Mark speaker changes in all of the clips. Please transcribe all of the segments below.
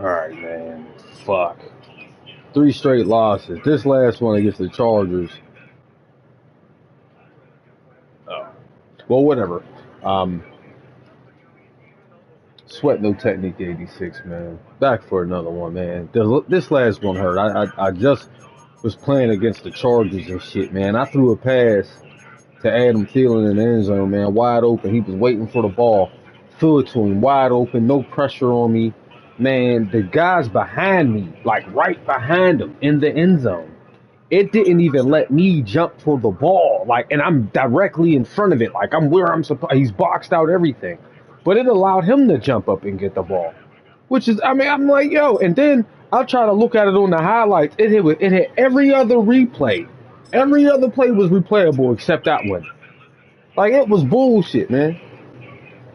Speaker 1: All right, man. Fuck. 3 straight losses. This last one against the Chargers. Oh. Well, whatever. Sweat no technique 86, man. Back for another one, man. This last one hurt. I just was playing against the Chargers and shit, man. I threw a pass to Adam Thielen in the end zone, man. Wide open. He was waiting for the ball. Threw it to him. Wide open. No pressure on me. Man, the guy's behind me, like right behind him in the end zone. It didn't even let me jump for the ball. Like, and I'm directly in front of it. Like, I'm where I'm supposed. He's boxed out everything. But it allowed him to jump up and get the ball. Which is, I mean, I'm like, yo. And then I'll try to look at it on the highlights. It hit every other replay. Every other play was replayable except that one. Like, it was bullshit, man.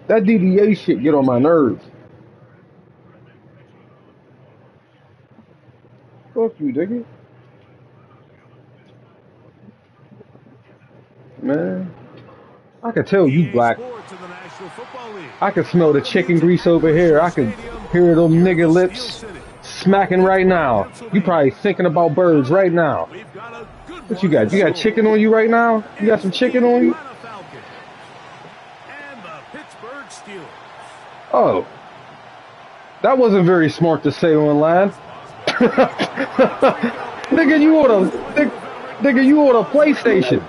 Speaker 1: That DDA shit get on my nerves. Fuck you, nigga. Man. I can tell you black. I can smell the chicken grease over here. I can hear them nigga lips smacking right now. You probably thinking about birds right now. What you got? You got chicken on you right now? You got some chicken on you? Oh. That wasn't very smart to say online. Nigga, you on a PlayStation.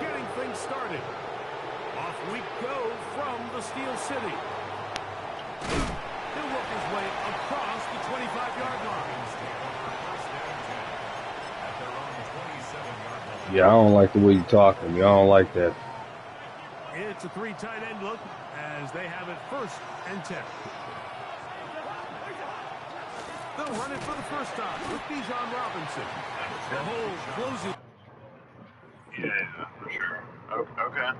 Speaker 1: Yeah, I don't like the way you talk to me. I don't like that.
Speaker 2: It's a 3 tight end look as they have it 1st and 10. They'll run it for the first time with Bijan Robinson. The hole closes.
Speaker 3: Yeah, for sure. Okay.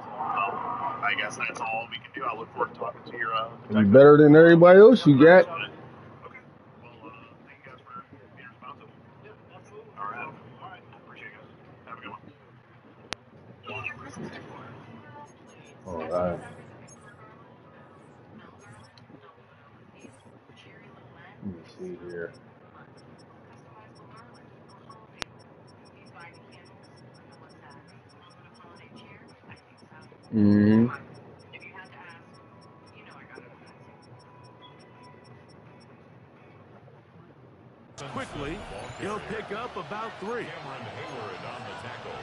Speaker 3: I guess that's all we can do. I look forward to talking to your.
Speaker 1: You better than everybody else you got.
Speaker 3: Okay. Well, thank you guys for being responsive. Yeah, absolutely. All right. Appreciate you guys. Have a good one.
Speaker 1: All right. Let me see here. Mm-hmm.
Speaker 2: Quickly, he'll pick up about 3.
Speaker 4: On the tackle.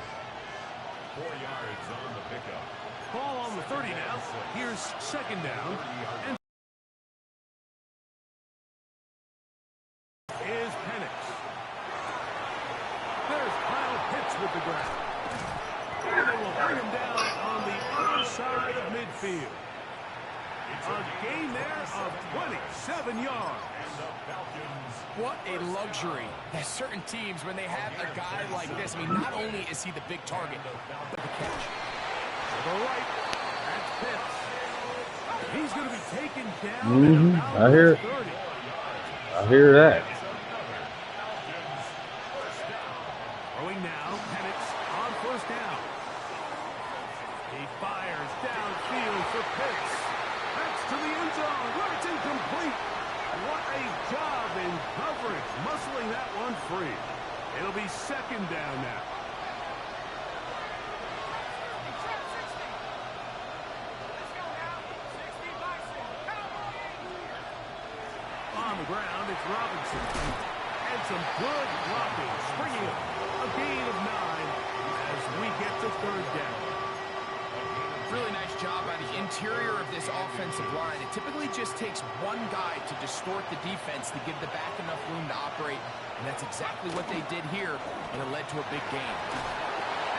Speaker 4: 4 yards on the pickup.
Speaker 2: Ball on the 30 now. Here's 2nd down. And is Penix. There's Kyle Pitts with the grab. And they will bring him down on the other side of midfield. A gain there of 27 yards.
Speaker 5: What a luxury. There's certain teams, when they have a guy like this, I mean, not only is he the big target, but the catch.
Speaker 2: To the right, that's Pitts. He's going to be taken down.
Speaker 1: I hear it. I hear that.
Speaker 2: Throwing now, Penix on 1st down. He fires downfield for Pitts. That's to the end zone, where it's incomplete. What a job in coverage, muscling that one free. It'll be 2nd down now. On the ground, it's Robinson. And some good blocking, springing up. A gain of 9 as we get to 3rd down.
Speaker 5: Really nice job by the interior of this offensive line. It typically just takes one guy to distort the defense to give the back enough room to operate, and that's exactly what they did here, and it led to a big gain.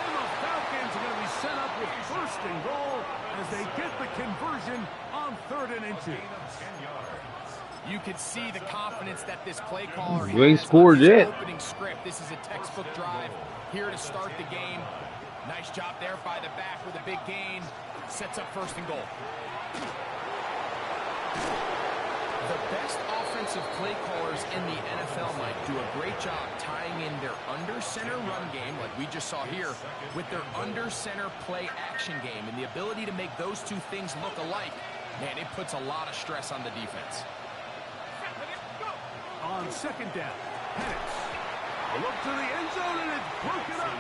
Speaker 2: And the Falcons are going to be set up with 1st and goal as they get the conversion on 3rd and 2.
Speaker 5: You can see the confidence that this play caller has.
Speaker 1: You ain't scored yet.
Speaker 5: Opening script. This is a textbook drive here to start the game. Nice job there by the back with a big gain. Sets up 1st and goal. The best offensive play callers in the NFL, Mike, do a great job tying in their under-center run game, like we just saw here, with their under-center play action game. And the ability to make those two things look alike, man, it puts a lot of stress on the defense.
Speaker 2: on second down. Penix. A look to the end zone, and it's broken up.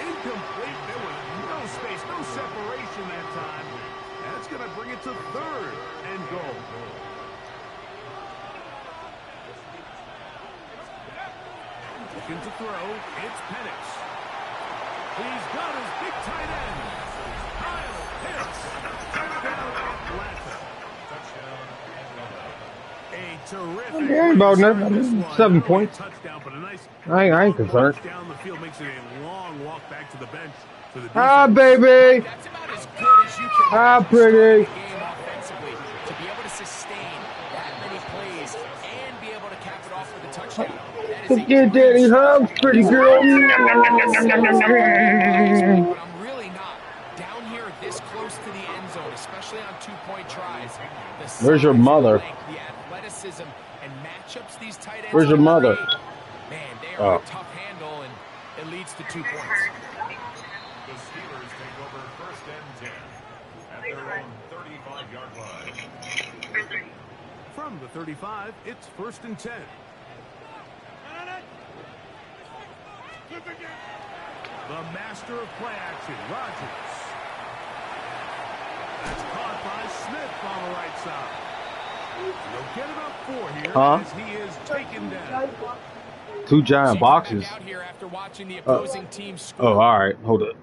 Speaker 2: Incomplete. There was no space, no separation that time. That's going to bring it to third and goal. Looking to throw. It's Penix. He's got his big tight end. Kyle Pitts. Touchdown Atlanta. A terrific
Speaker 1: Yeah, about nothing. 7 points.
Speaker 2: Touchdown, but a nice
Speaker 1: I ain't concerned.
Speaker 2: down the field makes it a long walk back to the bench. For the
Speaker 1: Hi, baby.
Speaker 5: That's about as good as you can
Speaker 1: Hi,
Speaker 5: start
Speaker 1: pretty.
Speaker 5: the game offensively. To be able to sustain that many plays and be able to cap it off with a touchdown. That is a
Speaker 1: Get daddy hugs, pretty girl.
Speaker 5: but I'm really not. Down here this close to the end zone, especially on two-point tries. The
Speaker 1: Where's your
Speaker 5: size, the
Speaker 1: mother?
Speaker 5: length, the athleticism, and matchups these tight ends
Speaker 1: Where's your
Speaker 5: can
Speaker 1: mother?
Speaker 5: create. Man, they are a tough handle, and it leads to 2 points.
Speaker 4: The Steelers take over first and 10 at their own 35-yard line.
Speaker 2: From the 35, it's first and 10. The master of play action, Rodgers. That's caught by Smith on the right side. They'll get it up 4 here as he is taken down.
Speaker 1: 2 giant boxes.
Speaker 5: Out here after watching the opposing team score.
Speaker 1: Oh, all right. Hold up.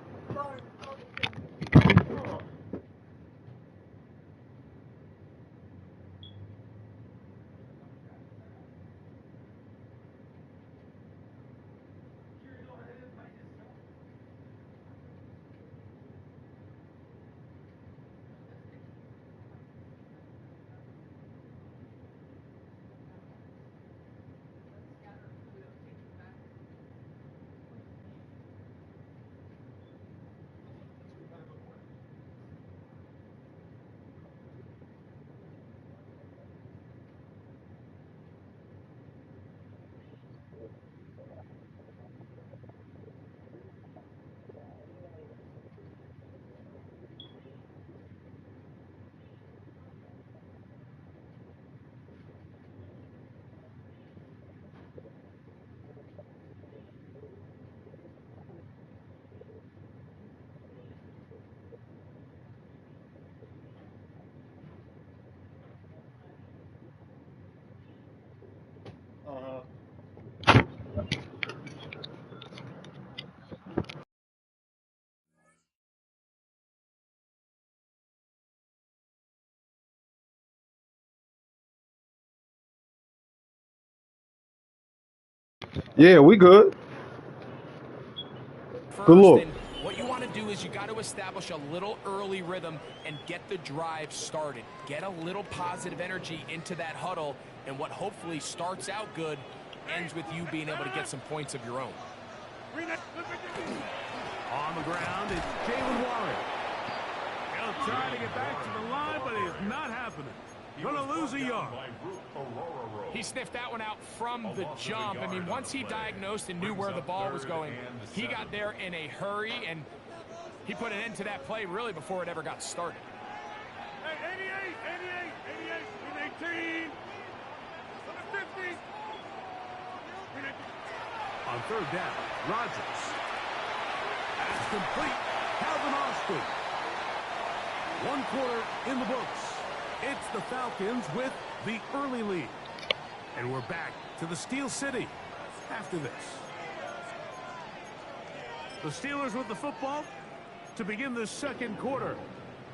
Speaker 1: Yeah, we good. Good look.
Speaker 5: And what you want to do is you got to establish a little early rhythm and get the drive started. Get a little positive energy into that huddle, and what hopefully starts out good ends with you being able to get some points of your own.
Speaker 2: On the ground, it's Jalen Warren. He'll try to get back to the line, but it's not happening. Gonna lose a yard.
Speaker 5: He sniffed that one out from the jump. I mean, once he diagnosed and knew where the ball was going, he got there in a hurry, and he put an end to that play really before it ever got started.
Speaker 2: Hey, 88, 18. Number 50. On third down, Rodgers. That's complete. Calvin Austin. 1 quarter in the books. It's the Falcons with the early lead. And we're back to the Steel City after this. The Steelers with the football to begin the second quarter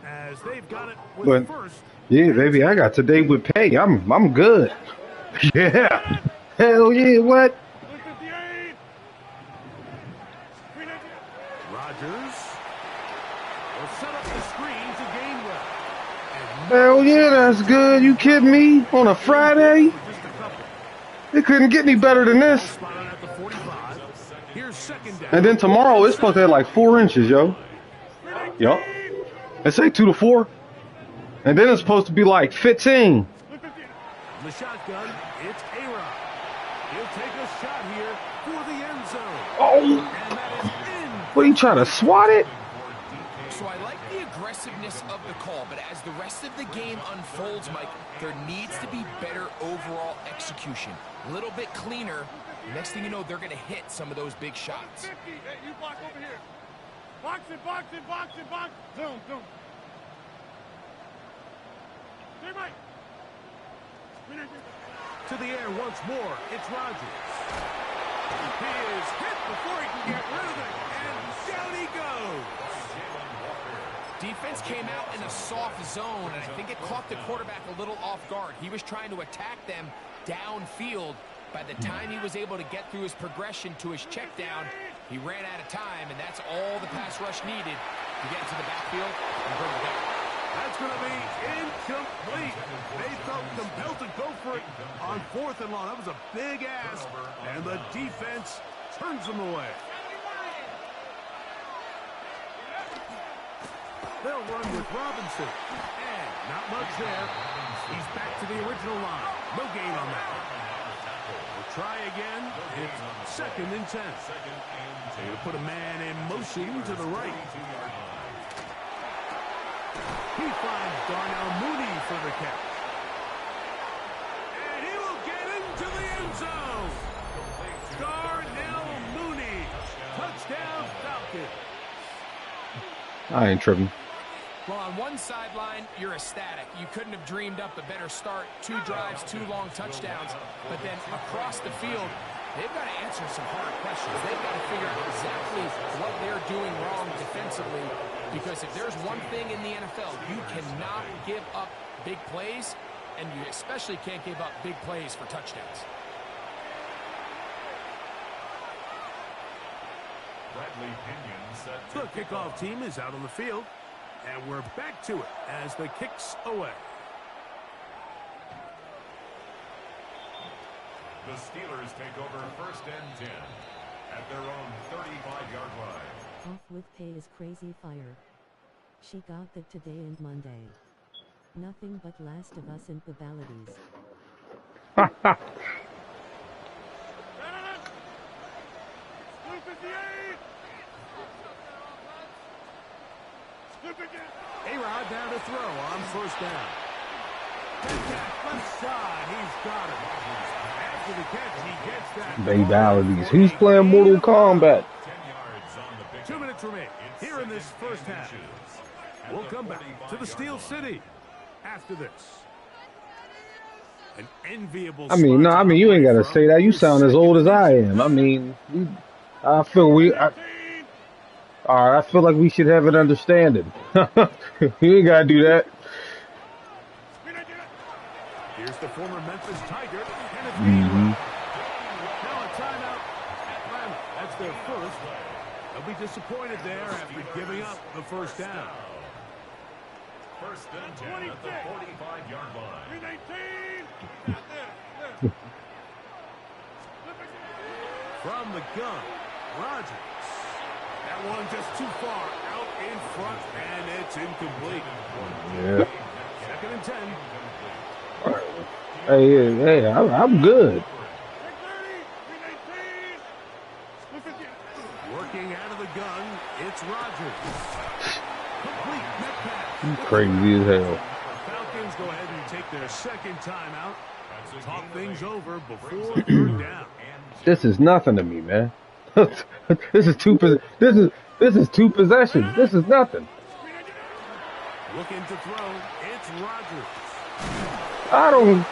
Speaker 2: as they've got it with first.
Speaker 1: Yeah, baby, I got today with pay. I'm good. Yeah. Hell yeah, what?
Speaker 2: Rodgers will set up the screen to Gainwell.
Speaker 1: Hell yeah, that's good. You kidding me? On a Friday? It couldn't get any better than this. And then tomorrow it's supposed to have like 4 inches, yo. Yup. They say 2 to 4. And then it's supposed to be like 15.
Speaker 2: The shotgun, it's A-Rod. He'll take a shot here for the end zone.
Speaker 1: Oh.
Speaker 2: And that is in.
Speaker 1: What, you trying to swat it?
Speaker 5: So I like the aggressiveness of the call, but as the rest of the game unfolds, Mike, there needs to be better overall execution. A little bit cleaner. Next thing you know, they're going to hit some of those big shots.
Speaker 2: Hey, you block over here. Box it, box it, box it, box. Zoom, zoom. Hey, Mike. To the air once more. It's Rodgers. He is hit before he can get rid of it. And down he goes.
Speaker 5: Defense came out in a soft zone, and I think it caught the quarterback a little off guard. He was trying to attack them downfield. By the time he was able to get through his progression to his check down, he ran out of time, and that's all the pass rush needed to get into the backfield and bring it down.
Speaker 2: That's going to be incomplete. They felt compelled to go for it on 4th and long. That was a big ask, and the defense turns them away. They'll run with Robinson. And not much there. He's back to the original line. No gain on that. We'll try again. It's 2nd and 10. They're going to put a man in motion to the right. He finds Darnell Mooney for the catch. And he will get into the end zone. Darnell Mooney. Touchdown Falcons.
Speaker 1: I ain't tripping.
Speaker 5: Well, on one sideline, you're ecstatic. You couldn't have dreamed up a better start. 2 drives, 2 long touchdowns. But then across the field, they've got to answer some hard questions. They've got to figure out exactly what they're doing wrong defensively. Because if there's one thing in the NFL, you cannot give up big plays, and you especially can't give up big plays for touchdowns.
Speaker 4: Bradley Pinion set
Speaker 2: The kickoff team is out on the field, and we're back to it as the kick's away.
Speaker 4: The Steelers take over 1st and 10 at their own 35-yard line.
Speaker 6: Off with pay is crazy fire. She got that today and Monday. Nothing but Last of Us and babalities.
Speaker 2: A-Rod down to throw on 1st down. Left side, he's got it. After the catch, he gets that.
Speaker 1: Babalities. Who's playing Mortal Kombat?
Speaker 4: 10 yards on the big
Speaker 2: 2 minutes remain here in this first half. We'll come back to the Steel City after this. An enviable.
Speaker 1: I mean, no, I mean, you ain't gotta say that. You sound as old as I am. I mean, I feel all right, I feel like we should have an understanding. You ain't gotta do that.
Speaker 2: Here's the former Memphis Tiger, Kenneth Gainwell. Now a timeout. Atlanta. That's their first. They'll be disappointed there after giving up the 1st down.
Speaker 4: 1st and 10 at the 45-yard line.
Speaker 2: From the gun, Rodgers. That one just too far out in front, and it's incomplete.
Speaker 1: Yeah.
Speaker 2: 2nd and 10.
Speaker 1: Hey, I'm good.
Speaker 2: Working out of the gun, it's Rodgers. Complete net pass.
Speaker 1: You crazy as hell.
Speaker 2: The Falcons go ahead and take their 2nd timeout. Talk things over before 3rd down.
Speaker 1: This is nothing to me, man. This is two possessions. This is nothing.
Speaker 2: Looking to throw, it's Rodgers.
Speaker 1: I don't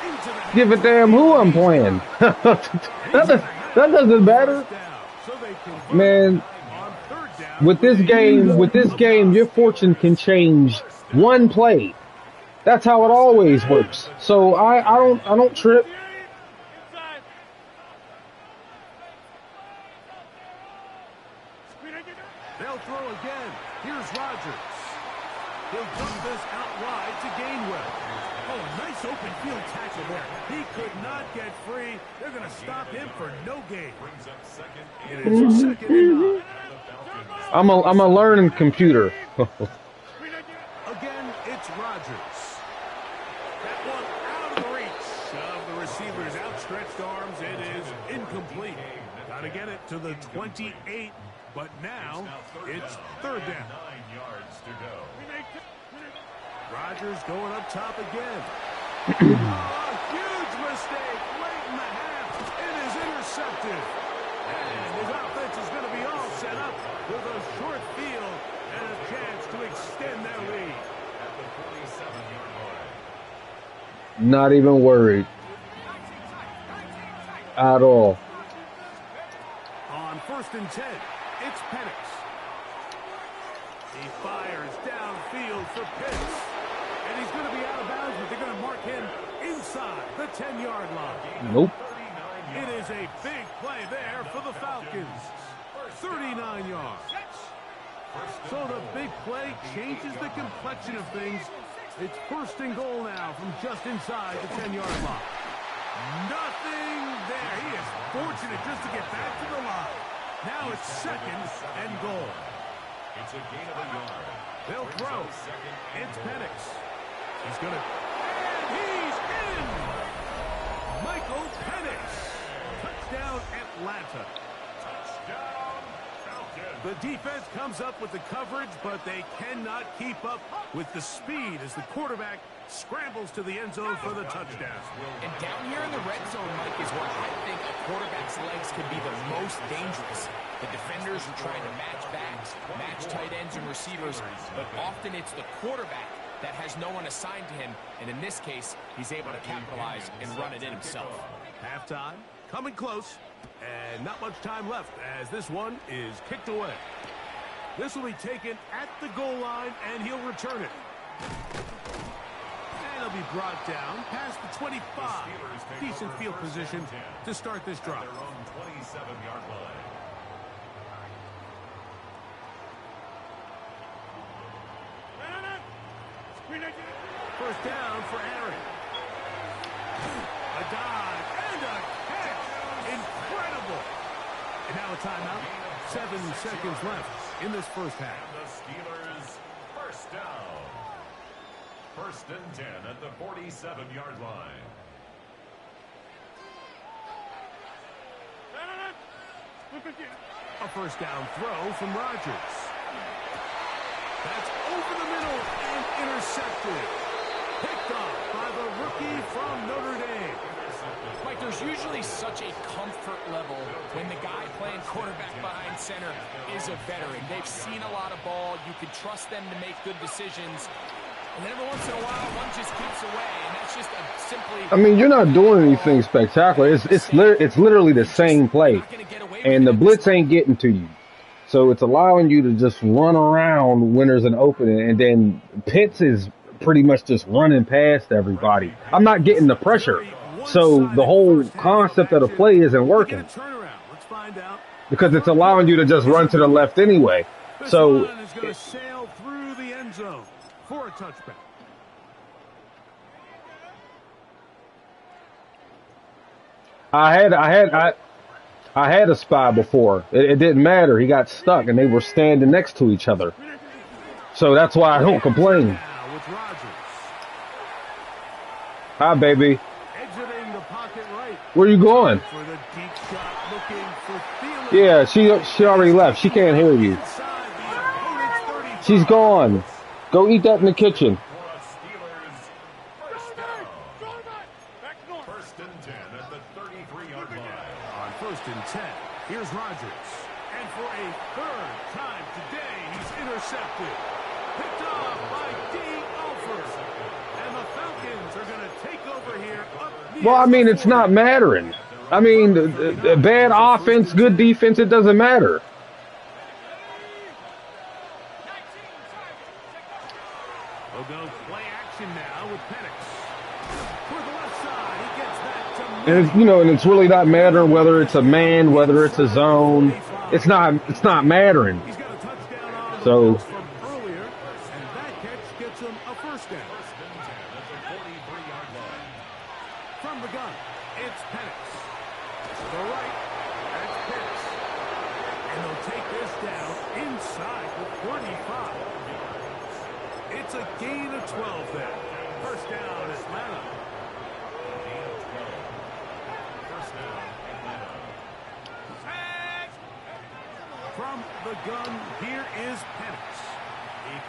Speaker 1: give a damn who I'm playing. that doesn't matter. Man, with this game, your fortune can change one play. That's how it always works. So I don't trip.
Speaker 2: They'll throw again. Here's Rodgers. He'll dump this out wide to Gainwell. Oh, nice open field tackle there. He could not get free. They're going to stop him for no gain. It is 2nd and 9.
Speaker 1: I'm a learning computer.
Speaker 2: Again, it's Rodgers. That one out of the reach of the receiver's outstretched arms. It is incomplete. Got to get it to the 28, but now it's 3rd down.
Speaker 4: yards to go.
Speaker 2: Rodgers going up top again. Oh, a huge mistake late in the half. It is intercepted. And his offense is going to be all set up with a short field and a chance to extend their lead.
Speaker 4: At the 47-yard line.
Speaker 1: Not even worried at all.
Speaker 2: On 1st and 10, it's Penix. He fires downfield for Pitts. And he's going to be out of bounds, but they're going to mark him inside the 10-yard line.
Speaker 1: Nope.
Speaker 2: It is a big play there for the Falcons. 39 yards. So the big play changes the complexion of things. It's 1st and goal now from just inside the 10-yard line. Nothing there. He is fortunate just to get back to the line. Now it's 2nd and goal.
Speaker 4: It's a gain of a yard.
Speaker 2: They'll throw. It's Penix. He's going to... And he's in! Michael Penix. Touchdown, Atlanta.
Speaker 4: Touchdown, Falcons.
Speaker 2: The defense comes up with the coverage, but they cannot keep up with the speed as the quarterback scrambles to the end zone for the touchdown.
Speaker 5: And down here in the red zone, Mike, is where I think a quarterback's legs can be the most dangerous. The defenders are trying to match backs, match tight ends and receivers, but often it's the quarterback that has no one assigned to him, and in this case, he's able to capitalize and run it in himself.
Speaker 2: Halftime, coming close, and not much time left as this one is kicked away. This will be taken at the goal line, and he'll return it. And he'll be brought down past the 25. Decent field position to start this drive.
Speaker 4: Their own 27-yard line.
Speaker 2: First down for Aaron. A dive and a catch. Incredible. And now a timeout. 7 seconds left in this first half.
Speaker 4: And the Steelers, first down. 1st and 10 at the 47-yard line.
Speaker 2: A first down throw from Rodgers. That's over the middle and intercepted. Picked off by the rookie from Notre Dame.
Speaker 5: Mike, there's usually such a comfort level when the guy playing quarterback behind center is a veteran. They've seen a lot of ball. You can trust them to make good decisions. And then every once in a while, one just keeps away, and that's just simply...
Speaker 1: I mean, you're not doing anything spectacular. It's literally the same play, and the blitz ain't getting to you. So it's allowing you to just run around when there's an opening, and then Pitts is pretty much just running past everybody. I'm not getting the pressure. So the whole concept of the play isn't working because it's allowing you to just run to the left anyway. So
Speaker 2: is going to sail through the end zone for a touchback.
Speaker 1: I had a spy before. It didn't matter. He got stuck, and they were standing next to each other. So that's why I don't complain. Hi, baby.
Speaker 2: Exiting the pocket right.
Speaker 1: Where you going?
Speaker 2: For the deep shot, looking for Thielen.
Speaker 1: Yeah, she already left. She can't hear you.
Speaker 2: Inside the opponent's 35.
Speaker 1: She's gone. Go eat that in the kitchen.
Speaker 4: For the Steelers, first down. 1st and 10 at the 33-yard line.
Speaker 2: On 1st and 10, here's Rodgers. And for a third time today, he's intercepted. Picked off by D. Alford. And the Falcons are going to take over here up the
Speaker 1: Well, I mean, it's not mattering. I mean, bad offense, good defense, it doesn't matter.
Speaker 2: We'll go play action now with Penix. For the left side, he gets that to
Speaker 1: And it's, and it's really not mattering whether it's a man, whether it's a zone. It's not mattering.
Speaker 2: He's got a touchdown on
Speaker 1: So
Speaker 2: from earlier, and that catch gets him a first down.
Speaker 4: 1st and 10 at the 43-yard line.
Speaker 2: From the gun, it's Penix. To the right, that's Pitts. And they'll take this down inside the 45. It's a gain of 12 there. First down, Atlanta.
Speaker 4: Gain of 12. First down, Atlanta.
Speaker 2: From the gun, here is Penix.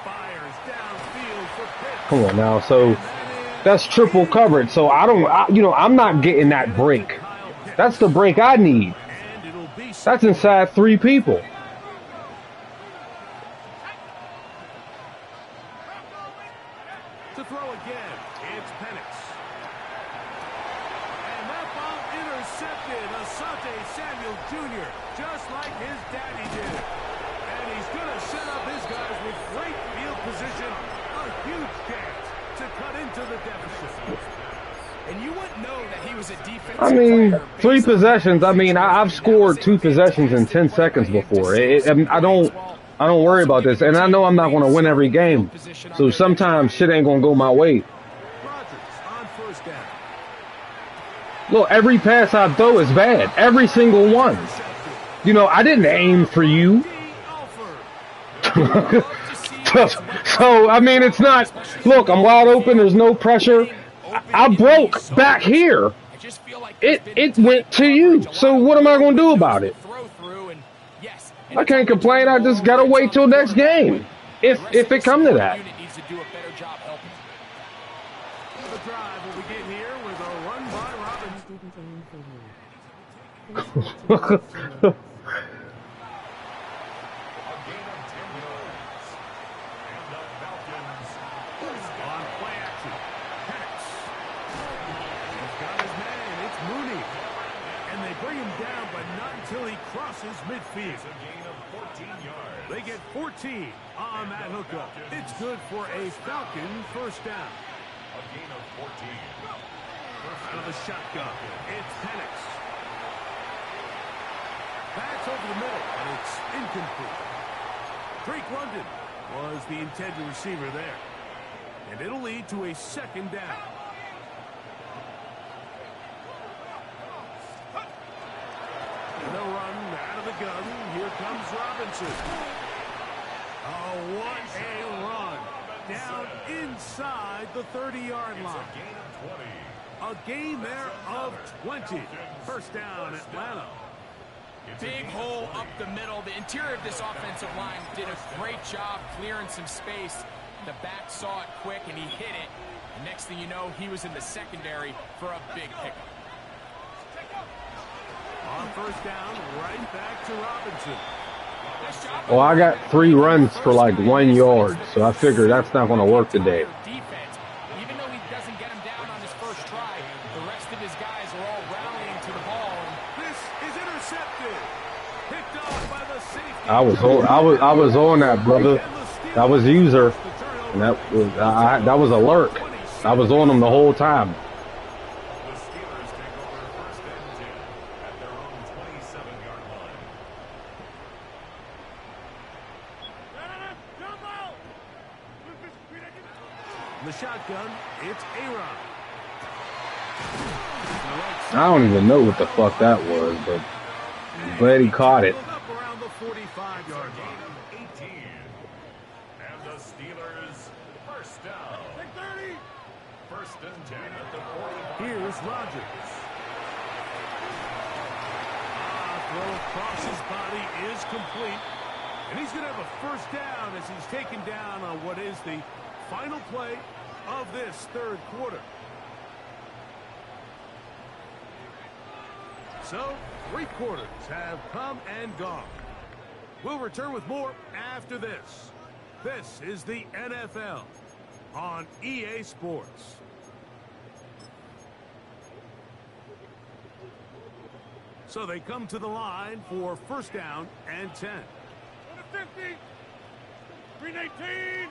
Speaker 2: fires downfield for Pitts.
Speaker 1: Come on now. So that's triple coverage. So I'm not getting that break. That's the break I need.
Speaker 2: And it'll be
Speaker 1: That's inside 3 people.
Speaker 2: to throw again. It's Penix. And that ball intercepted. Asante Samuel Jr., just like his daddy did. And he's going to set up his guys with great field position. A huge chance to cut into the deficit.
Speaker 5: And you wouldn't know that he was a defensive
Speaker 1: I mean,
Speaker 5: player
Speaker 1: 3
Speaker 5: based on
Speaker 1: possessions. I mean,
Speaker 5: that
Speaker 1: I've scored 2 possessions in 10 seconds before. I don't worry about this, and I know I'm not going to win every game. So sometimes shit ain't going to go my way.
Speaker 2: Rodgers on first down.
Speaker 1: Look, every pass I throw is bad. Every single one. You know, I didn't aim for you. So, I mean, it's not, look, I'm wide open. There's no pressure. I broke back here. It went to you. So what am I going to do about it? I can't complain. I just got to wait till next game. If it come to that.
Speaker 2: The drive will begin here with a run by Robbins.
Speaker 6: Didn't aim for you.
Speaker 2: On play action. Penix. He's got his man. It's Mooney. And they bring him down, but not until he crosses midfield.
Speaker 4: A gain of 14 yards.
Speaker 2: They get 14 on that hookup. It's good for a Falcon first down.
Speaker 4: A gain of 14.
Speaker 2: Out of the shotgun, it's Penix. Backs over the middle, and it's incomplete. Drake London was the intended receiver there. And it'll lead to a second down. And they'll run out of the gun. Here comes Robinson. Oh, what a run. Down inside the 30-yard line. A gain there of 20. First down, Atlanta.
Speaker 5: Big hole up the middle. The interior of this offensive line did a great job clearing some space. The back saw it quick, and he hit it. And next thing you know, he was in the secondary for a big pickup.
Speaker 2: On first down, right back to Robinson.
Speaker 5: Nice job.
Speaker 1: Well, I got 3 runs for like 1 yard, so I figure that's not going to work today.
Speaker 5: Defense. Even though he doesn't get him down on his first try, the rest of his guys are all rallying to the ball.
Speaker 2: This is intercepted. Picked off by the safety.
Speaker 1: I was on that, brother. That was user, and that was alert. I was on them the whole time.
Speaker 4: The Steelers take over first and 10 at their own 27-yard line.
Speaker 2: The shotgun, it's A-Rod.
Speaker 1: I don't even know what the fuck that was, but I'm glad he caught it.
Speaker 2: Up around the 45-yard line.
Speaker 4: 18. And the Steelers first down. First and 10 at the 45.
Speaker 2: Here's Rodgers. Throw across his body is complete. And he's going to have a first down as he's taken down on what is the final play of this third quarter. So, 3 quarters have come and gone. We'll return with more after this. This is the NFL on EA Sports. So they come to the line for first down and 10. 50, 319.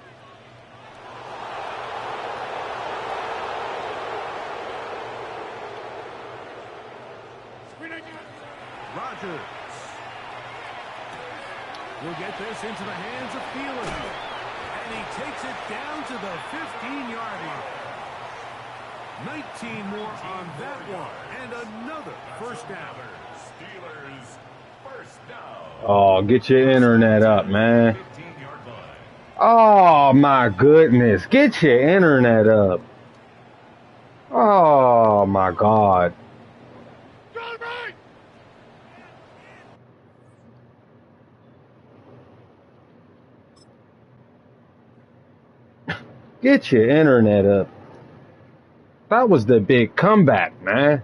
Speaker 2: Rodgers will get this into the hands of Thielen. And he takes it down to the 15-yard line. 19 more on that one. And another first down.
Speaker 4: Steelers first down.
Speaker 1: Oh, get your internet up, man.
Speaker 4: 15-yard line.
Speaker 1: Oh, my goodness. Get your internet up. Oh, my God. Get your internet up. That was the big comeback, man.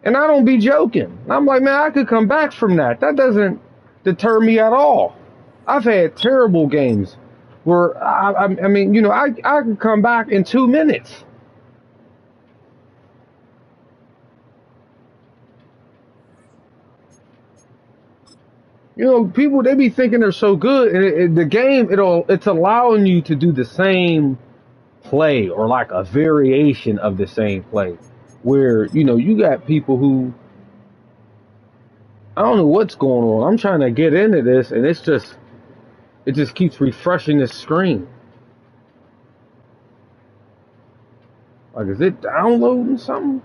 Speaker 1: And I don't be joking. I'm like, man, I could come back from that. That doesn't deter me at all. I've had terrible games where, I mean, you know, I could come back in 2 minutes. You know, people, they be thinking they're so good. And the game, it's allowing you to do the same play or like a variation of the same play where, you know, you got people who, I don't know what's going on. I'm trying to get into this and it just keeps refreshing the screen. Like, is it downloading something?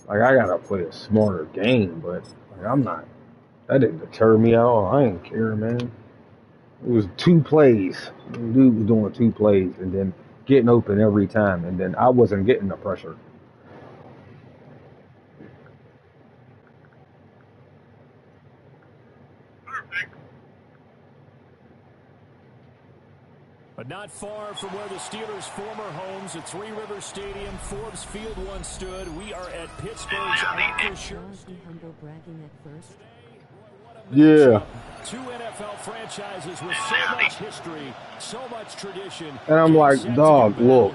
Speaker 1: Like, I gotta play a smarter game, but like, I'm not. That didn't deter me at all. I didn't care, man. It was 2 plays. The dude was doing 2 plays and then getting open every time, and then I wasn't getting the pressure.
Speaker 2: But not far from where the Steelers' former homes at Three Rivers Stadium, Forbes Field once stood. We are at Pittsburgh's Acrisure.
Speaker 6: humble bragging at first.
Speaker 1: Yeah.
Speaker 2: 2 NFL franchises with so much history, so much tradition.
Speaker 1: And I'm like, dog, look.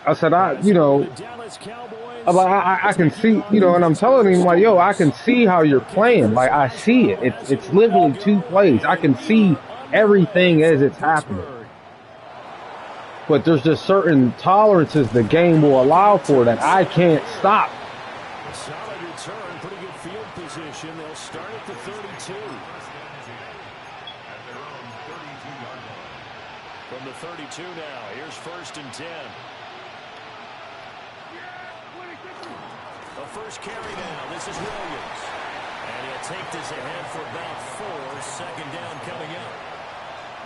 Speaker 1: I said, you know, I'm like, I can see, you know, and I'm telling him, like, yo, I can see how you're playing. Like, I see it. It's literally 2 plays. I can see everything as it's happening. But there's just certain tolerances the game will allow for that I can't stop.
Speaker 2: A solid return, pretty good field position. They'll start at the 32. From the 32 now, here's 1st and 10. The first carry now, this is Williams. And he'll take this ahead for about 4, 2nd down coming up.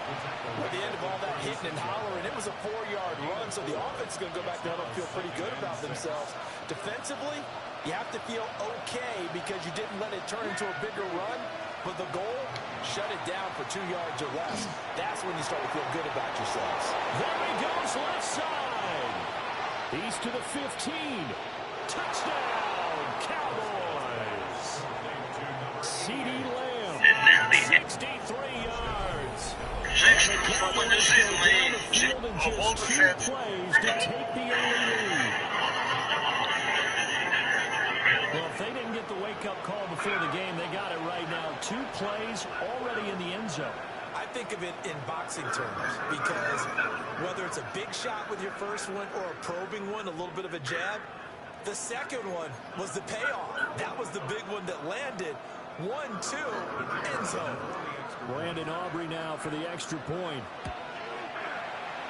Speaker 5: At the end of all that hitting and hollering, it was a 4-yard run, so the offense is going to go back down and feel pretty good about themselves. Defensively, you have to feel okay because you didn't let it turn into a bigger run, but the goal, shut it down for 2 yards or less. That's when you start to feel good about yourselves.
Speaker 2: There he goes, left side. He's to the 15. Touchdown, Cowboys. C.D. Lamb, 63 yards. And the Cowboys go down the field in just 2 plays to take the early lead. Well, if they didn't get the wake-up call before the game, they got it right now. 2 plays already in the end zone.
Speaker 5: I think of it in boxing terms because whether it's a big shot with your first one or a probing one, a little bit of a jab, the second one was the payoff. That was the big one that landed. 1-2, end zone.
Speaker 2: Brandon Aubrey now for the extra point.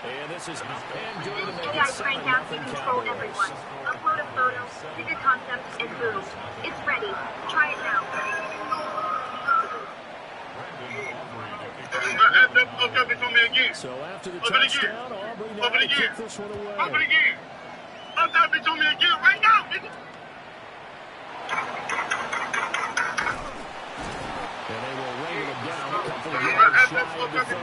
Speaker 2: And this is up and good to make it 7-0
Speaker 7: Control everyone. Upload a photo, pick a concept, and boom. It's ready. Try it now.
Speaker 2: So after the touchdown, Aubrey now to kick this one away.
Speaker 3: Open again. Up that bitch on me again right now, nigga.
Speaker 2: And they will rain him down a couple yards shy of the 30.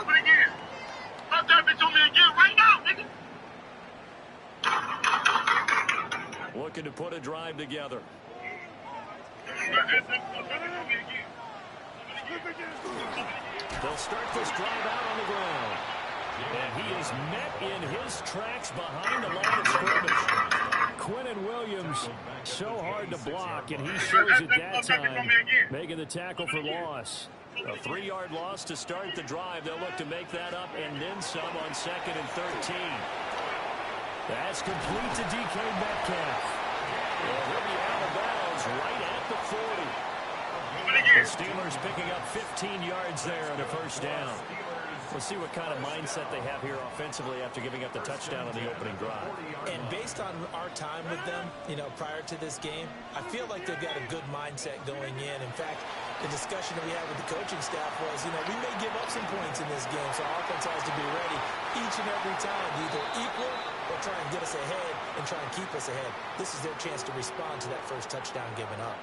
Speaker 3: Open again. Up that bitch on me again right now, nigga.
Speaker 2: Looking to put a drive together. They'll start this drive out on the ground. And he is met in his tracks behind the line of scrimmage. Quinnen Williams, so hard to block, and he shows it that time, making the tackle for loss. A 3-yard loss to start the drive. They'll look to make that up and then some on 2nd and 13. That's complete to DK Metcalf. And he'll be out of bounds right at the 40. The Steelers picking up 15 yards there on a 1st down.
Speaker 8: We'll see what kind of mindset they have here offensively after giving up the touchdown on the opening drive.
Speaker 9: And based on our time with them, prior to this game, I feel like they've got a good mindset going in. In fact, the discussion that we had with the coaching staff was, we may give up some points in this game, so our offense has to be ready each and every time to either equal or try and get us ahead and try and keep us ahead. This is their chance to respond to that first touchdown given up.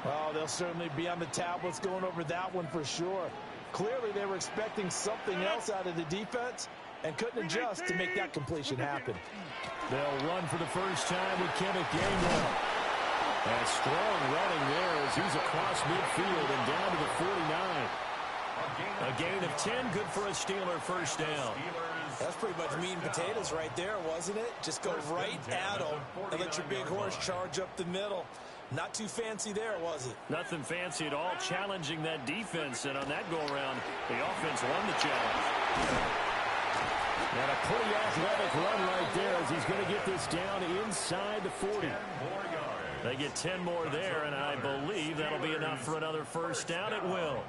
Speaker 10: Oh, they'll certainly be on the tablets going over that one for sure. Clearly, they were expecting something else out of the defense and couldn't adjust to make that completion happen.
Speaker 8: They'll run for the first time with Kenneth Gainwell. And strong running there as he's across midfield and down to the 49. A gain of 10, good for a Steeler first down.
Speaker 9: That's pretty much meat and potatoes right there, wasn't it? Just go right at them and let your big horse charge up the middle. Not too fancy there, was it?
Speaker 8: Nothing fancy at all, challenging that defense. And on that go-around, the offense won the challenge. And a pretty athletic run right there as he's going to get this down inside the 40. They get 10 more there, and I believe that'll be enough for another first down. It will.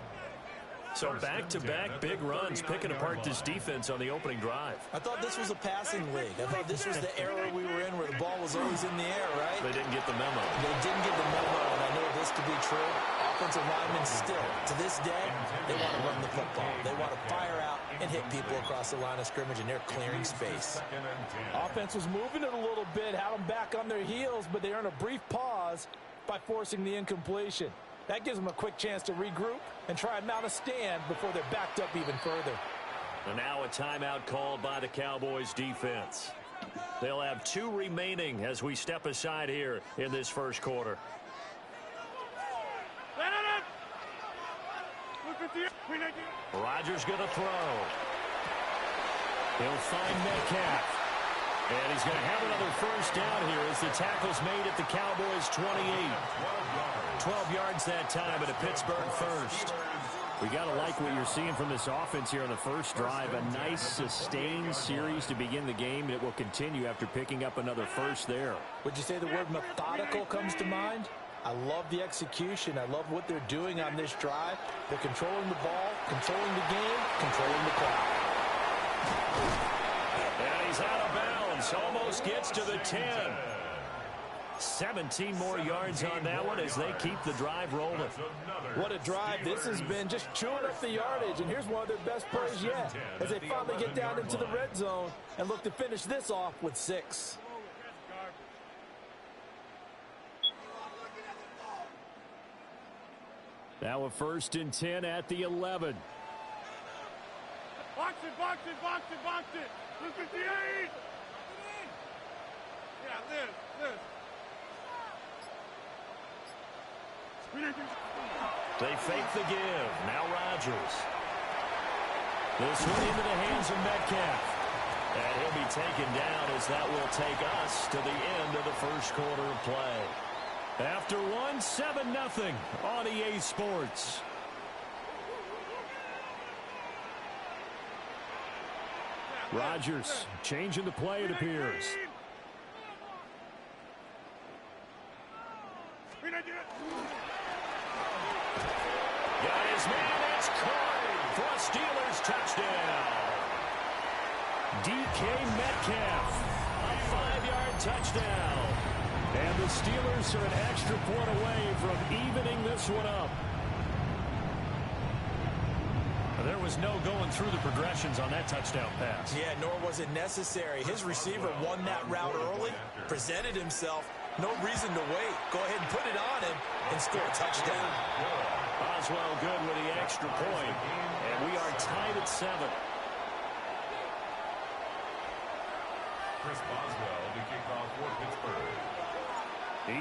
Speaker 8: So back-to-back big runs, picking apart this defense on the opening drive.
Speaker 9: I thought this was a passing league. I thought this was the era we were in where the ball was always in the air, right?
Speaker 8: They didn't get the memo.
Speaker 9: They didn't get the memo, and I know this to be true. Offensive linemen still, to this day, they want to run the football. They want to fire out and hit people across the line of scrimmage, and they're clearing space.
Speaker 10: Offense was moving it a little bit, had them back on their heels, but they earned a brief pause by forcing the incompletion. That gives them a quick chance to regroup and try and mount a stand before they're backed up even further.
Speaker 8: And now a timeout called by the Cowboys defense. They'll have 2 remaining as we step aside here in this first quarter. Rodgers going to throw. He'll find Metcalf. And he's going to have another first down here as the tackle's made at the Cowboys' 28. 12 yards that time at a Pittsburgh first. We got to like what you're seeing from this offense here on the first drive. A nice sustained series to begin the game. It will continue after picking up another first there.
Speaker 9: Would you say the word methodical comes to mind? I love the execution. I love what they're doing on this drive. They're controlling the ball, controlling the game, controlling the clock.
Speaker 8: And he's out of bounds. Almost gets to the 10. 17 more yards on that one as they keep the drive rolling.
Speaker 10: What a drive this has been, just chewing up the yardage. And here's one of their best plays yet as they finally get down into the red zone and look to finish this off with 6.
Speaker 8: Now a 1st and 10 at the 11.
Speaker 2: Box it, box it, box it, box it. Look at the 8. Yeah, Liz.
Speaker 8: They fake the give. Now Rodgers. This one into the hands of Metcalf. And he'll be taken down as that will take us to the end of the first quarter of play. After 1, 7-0 on EA Sports. Rodgers changing the play, it appears. Got his man, that's caught for a Steelers touchdown. DK Metcalf, a 5-yard touchdown. And the Steelers are an extra point away from evening this one up. There was no going through the progressions on that touchdown pass.
Speaker 9: Yeah, nor was it necessary. His receiver won that route early, presented himself. No reason to wait. Go ahead and put it on him and score a touchdown.
Speaker 8: Oswell good with the extra point. And we are tied at 7.
Speaker 4: Chris Boswell to kick off for Pittsburgh.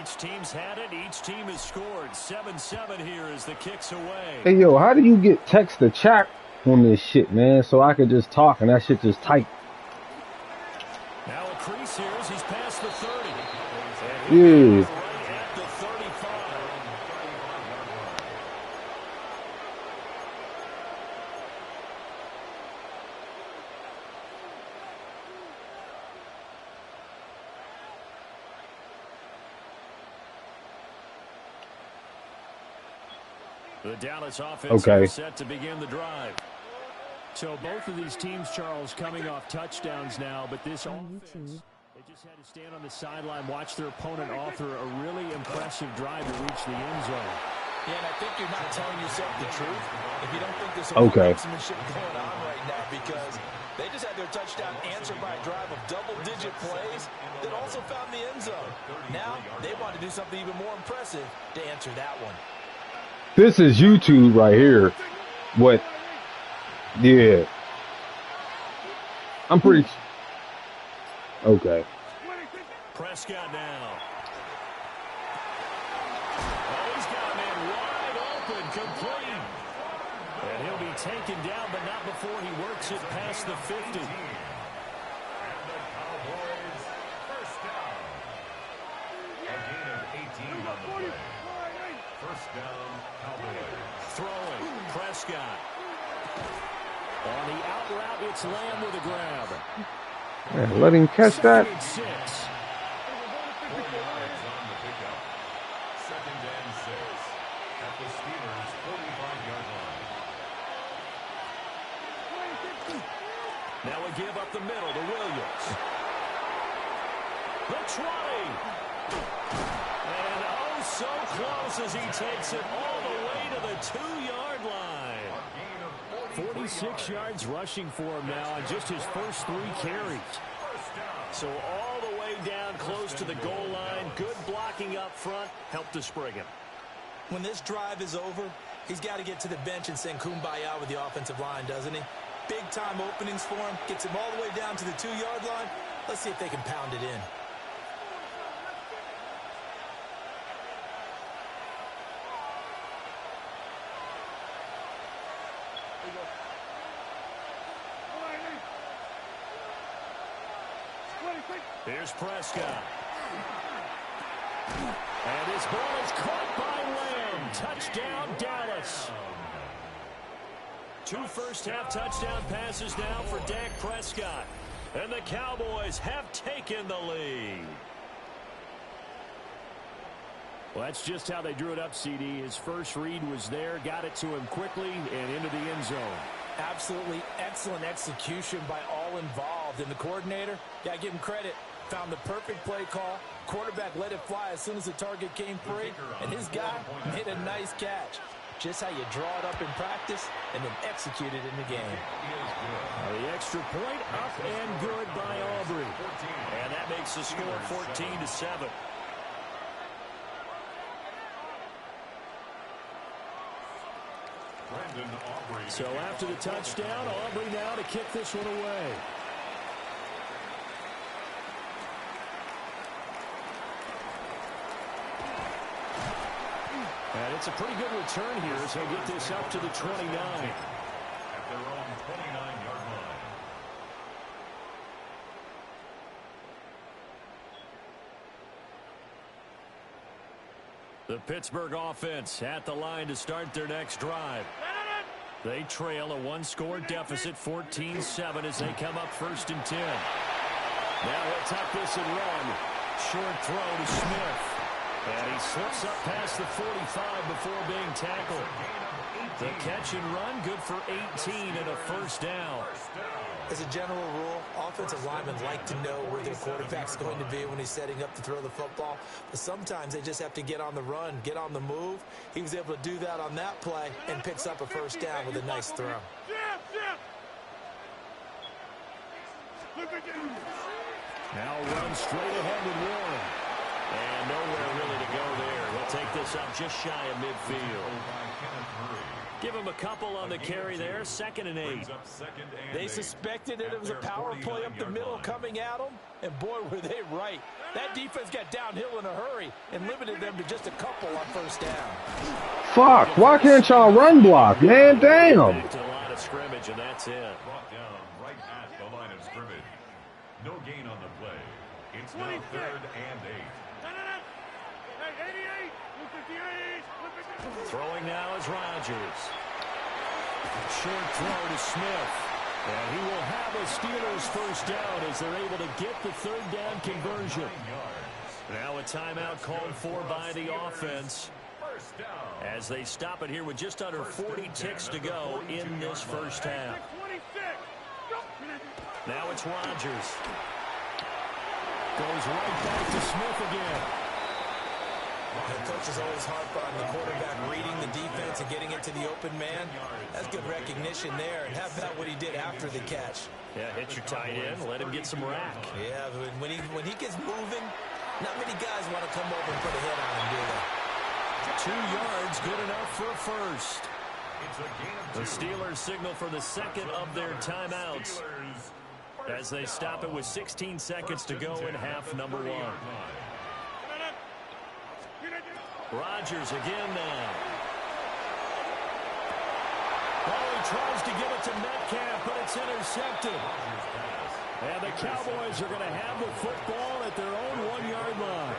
Speaker 8: Each team's had it. Each team has scored. 7-7 here as the kick's away.
Speaker 1: Hey, yo, how do you get text to chat on this shit, man? So I could just talk and that shit just type.
Speaker 8: Now a crease here as he's past the 30.
Speaker 1: Yeah.
Speaker 8: Right at the 35. The Dallas offense is set to begin the drive. So both of these teams, Charles, coming off touchdowns now, but this
Speaker 6: On
Speaker 8: offense,
Speaker 6: YouTube.
Speaker 8: they just had to stand on the sideline, watch their opponent author a really impressive drive to reach the end zone.
Speaker 10: Yeah, and I think you're not telling yourself the truth if you don't think there's some gamesmanship going on right now, because they just had their touchdown answered by a drive of double-digit plays that also found the end zone. Now they want to do something even more impressive to answer that one.
Speaker 1: This is YouTube right here. What? Yeah. I'm pretty. Okay.
Speaker 8: Prescott now. Oh, he's got a man wide open, complete. And he'll be taken down, but not before he works it past the 50.
Speaker 4: And the Cowboys first down. A gain of 18 on the play. First down, Cowboys.
Speaker 8: Throwing, Prescott. On the out route, it's Lamb with a grab.
Speaker 1: Yeah, let him catch that.
Speaker 8: Second and 6.
Speaker 4: On the pickup. Second and 6 at the Steelers' 45-yard line.
Speaker 8: Now we give up the middle to Williams. The 20. And oh, so close as he takes it all the way to the 2-yard line. 46 yards rushing for him now on just his first 3 carries. So all the way down close to the goal line. Good blocking up front. Helped to spring him.
Speaker 10: When this drive is over, he's got to get to the bench and sing kumbaya with the offensive line, doesn't he? Big-time openings for him. Gets him all the way down to the 2-yard line. Let's see if they can pound it in.
Speaker 8: Here's Prescott. And his ball is caught by Lamb. Touchdown, Dallas. 2 first-half touchdown passes now for Dak Prescott. And the Cowboys have taken the lead. Well, that's just how they drew it up, CD. His first read was there, got it to him quickly, and into the end zone.
Speaker 10: Absolutely excellent execution by all involved. And the coordinator, got to give him credit, found the perfect play call. Quarterback let it fly as soon as the target came free, and his guy made a nice catch. Just how you draw it up in practice and then execute it in the game.
Speaker 8: The extra point up and good by Aubrey. And that makes the score 14-7. So after the touchdown, Aubrey now to kick this one away. And it's a pretty good return here as he'll get this up to the 29.
Speaker 4: At their own 29-yard line.
Speaker 8: The Pittsburgh offense at the line to start their next drive. They trail a 1-score deficit, 14-7, as they come up 1st and 10. Now he'll tuck this and run. Short throw to Smith. And he slips up past the 45 before being tackled. The catch and run, good for 18 and a first down.
Speaker 10: As a general rule, offensive linemen like to know where their quarterback's going to be when he's setting up to throw the football. But sometimes they just have to get on the run, get on the move. He was able to do that on that play and picks up a first down with a nice throw.
Speaker 8: Now run straight ahead with Warren. And nowhere really to go there. He'll take this up just shy of midfield. Give him a couple on the carry there. 2nd and 8.
Speaker 10: They suspected that it was a power play up the middle coming at them, and boy, were they right. That defense got downhill in a hurry and limited them to just a couple on first down.
Speaker 1: Fuck, why can't y'all run block, man? Damn.
Speaker 8: Back to the line of scrimmage, and that's it.
Speaker 4: Brought down right at the line of scrimmage. No gain on the play. It's now 3rd and 8.
Speaker 8: Throwing now is Rodgers. Short throw to Smith. And he will have a Steelers first down as they're able to get the 3rd down conversion. Now a timeout called for by the offense as they stop it here with just under 40 ticks to go in this first half. Now it's Rodgers. Goes right back to Smith again.
Speaker 9: The coach is always hard on the quarterback reading the defense and getting it to the open man. That's good recognition there. And how about what he did after the catch?
Speaker 8: Yeah, hit your tight end, let him get some rack.
Speaker 9: Yeah, when he gets moving, not many guys want to come over and put a hit on him, do they?
Speaker 8: 2 yards, good enough for a first. The Steelers signal for the second of their timeouts as they stop it with 16 seconds to go in half number 1. Rodgers again now. Oh, he tries to give it to Metcalf, but it's intercepted. And the Cowboys are going to have the football at their own 1-yard line.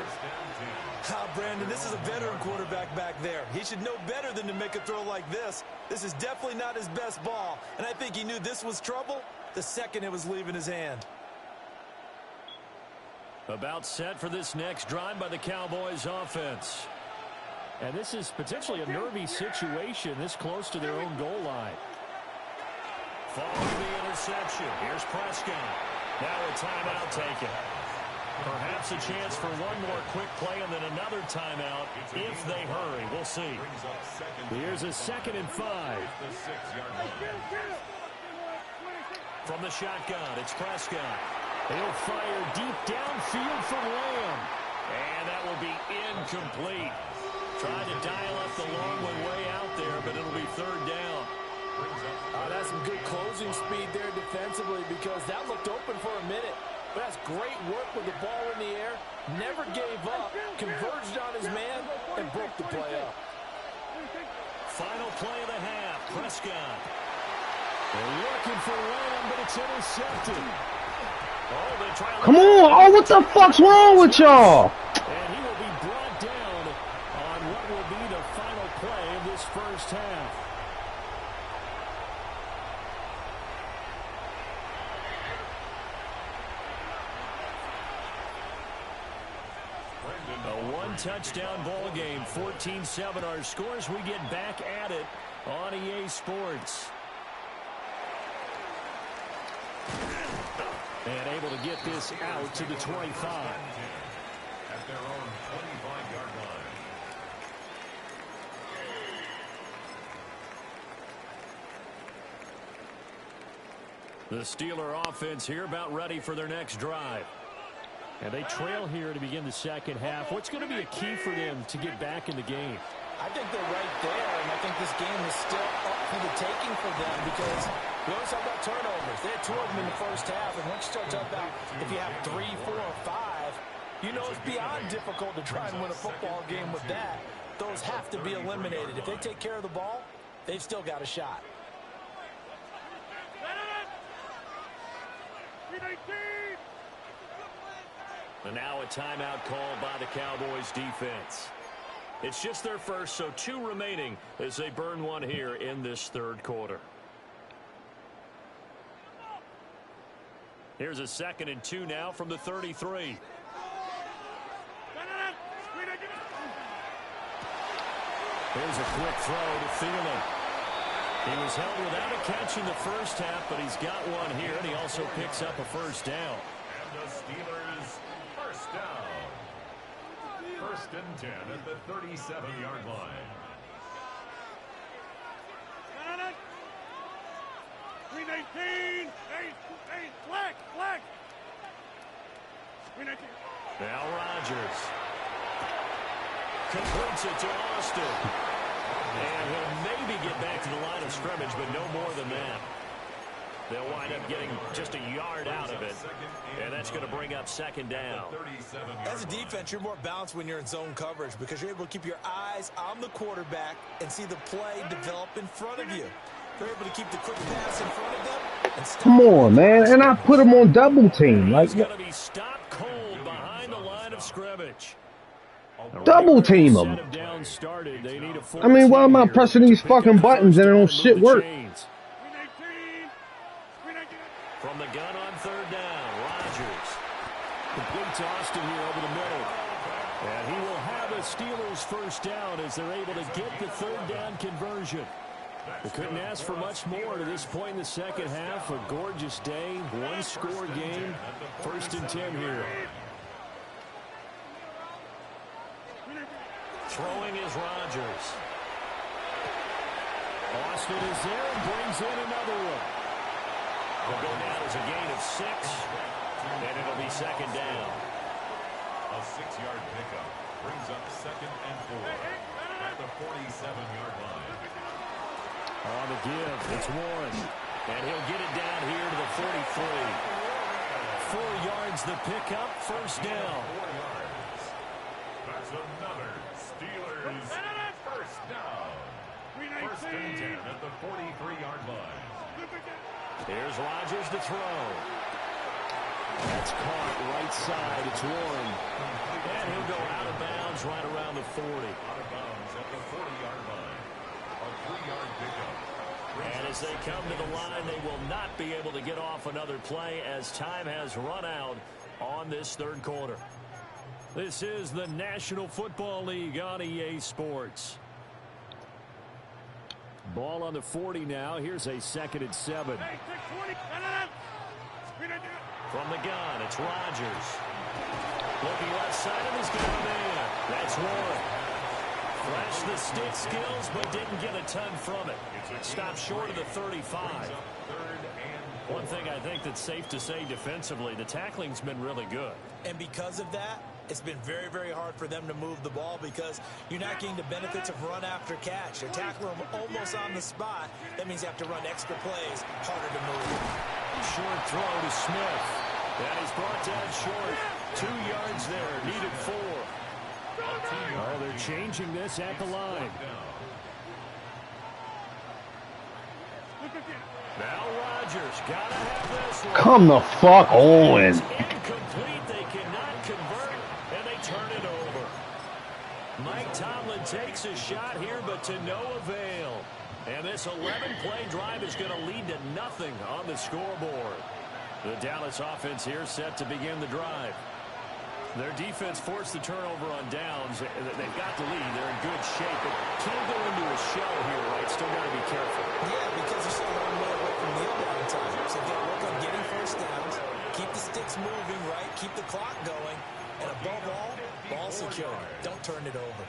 Speaker 9: Brandon, this is a veteran quarterback back there. He should know better than to make a throw like this. This is definitely not his best ball, and I think he knew this was trouble the second it was leaving his hand.
Speaker 8: About set for this next drive by the Cowboys offense. And this is potentially a nervy situation this close to their own goal line. Following the interception, here's Prescott. Now a timeout taken. Perhaps a chance for one more quick play and then another timeout if they hurry. We'll see. Here's a 2nd and 5. From the shotgun, it's Prescott. He'll fire deep downfield for Lamb. And that will be incomplete. Trying to dial up the long one way out there, but it'll be 3rd down.
Speaker 10: That's some good closing speed there defensively because that looked open for a minute. But that's great work with the ball in the air. Never gave up, converged on his man, and broke the play up.
Speaker 8: Final play of the half, Prescott. They're looking for Lamb, but it's intercepted. Oh, they try to...
Speaker 1: Come on! Oh, what the fuck's wrong with y'all?
Speaker 8: And he will be brought down on what will be the final play of this first half. A 1-touchdown ball game, 14-7 our scores. We get back at it on EA Sports. And able to get this out to the 25.
Speaker 4: At their own 25-yard line.
Speaker 8: The Steeler offense here about ready for their next drive. And they trail here to begin the second half. What's going to be a key for them to get back in the game?
Speaker 10: I think they're right there, and I think this game is still up for the taking for them because we always talk about turnovers. They had 2 of them in the first half, and once you start talking about if you have 3, 4, or 5, you know it's beyond difficult to try and win a football game with that. Those have to be eliminated. If they take care of the ball, they've still got a shot.
Speaker 8: And now a timeout called by the Cowboys defense. It's just their first, so 2 remaining as they burn one here in this 3rd quarter. Here's a 2nd and 2 now from the 33. Here's a quick throw to Thielen. He was held without a catch in the first half, but he's got one here, and he also picks up a first down.
Speaker 4: And the Steelers first down. 1st and 10 at the 37-yard line.
Speaker 8: Now Rodgers completes it to Austin. And he'll maybe get back to the line of scrimmage, but no more than that. They'll wind up getting just a yard out of it. And that's going to bring up 2nd down.
Speaker 9: As a defense, you're more balanced when you're in zone coverage because you're able to keep your eyes on the quarterback and see the play develop in front of you. They're able to keep the quick pass in front of them. And
Speaker 1: Come on, man. And I put him on double team. Like,
Speaker 8: he's going to be stopped cold behind the line of scrimmage.
Speaker 1: double team him. I mean, why am I pressing these fucking buttons and it don't shit work?
Speaker 8: From the gun on 3rd down, Rodgers completes Austin here over the middle. And he will have a Steelers first down as they're able to get the 3rd down conversion. We couldn't ask for much more to this point in the second half. A gorgeous day, one-score game. 1st and 10 here. Throwing is Rodgers. Austin is there and brings in another one. Will go down as a gain of 6, and it'll be 2nd down.
Speaker 4: A 6-yard pickup brings up 2nd and 4 at the 47-yard line.
Speaker 8: On the give, it's Warren, and he'll get it down here to the 43. 4 yards the pickup, 1st down.
Speaker 4: 4 yards. That's another Steelers 1st down. 1st and 10 at the 43-yard line.
Speaker 8: Here's Rodgers to throw. That's caught right side. It's Warren. And he'll go out of bounds right around the 40.
Speaker 4: Out of bounds at the 40-yard line. A 3-yard pickup.
Speaker 8: And as they come to the line, they will not be able to get off another play as time has run out on this 3rd quarter. This is the National Football League on EA Sports. Ball on the 40 now. Here's a 2nd and 7. From the gun, it's Rodgers. Looking left side, and he's got a man. That's Warren. Flashed the stick skills, but didn't get a ton from it. Stopped short of the 35. One thing I think that's safe to say defensively, the tackling's been really good.
Speaker 9: And because of that, it's been very, very hard for them to move the ball because you're not getting the benefits of run after catch. They're tackling them almost on the spot. That means you have to run extra plays, harder to move.
Speaker 8: Short throw to Smith. And he's brought down short. 2 yards there, needed 4. Oh, they're changing this at the line. Now Rodgers, gotta have this one.
Speaker 1: Come the fuck on.
Speaker 8: It's incomplete. They cannot convert, and they turn it over. Mike Tomlin takes a shot here, but to no avail. And this 11-play drive is going to lead to nothing on the scoreboard. The Dallas offense here set to begin the drive. Their defense forced the turnover on downs. They've got the lead. They're in good shape, but can't go into a shell here, right? Still got to be careful.
Speaker 9: Yeah, because you're still a long way away from kneel down time. So work on getting 1st downs, keep the sticks moving, right? Keep the clock going, and above all, ball security. Don't turn it over.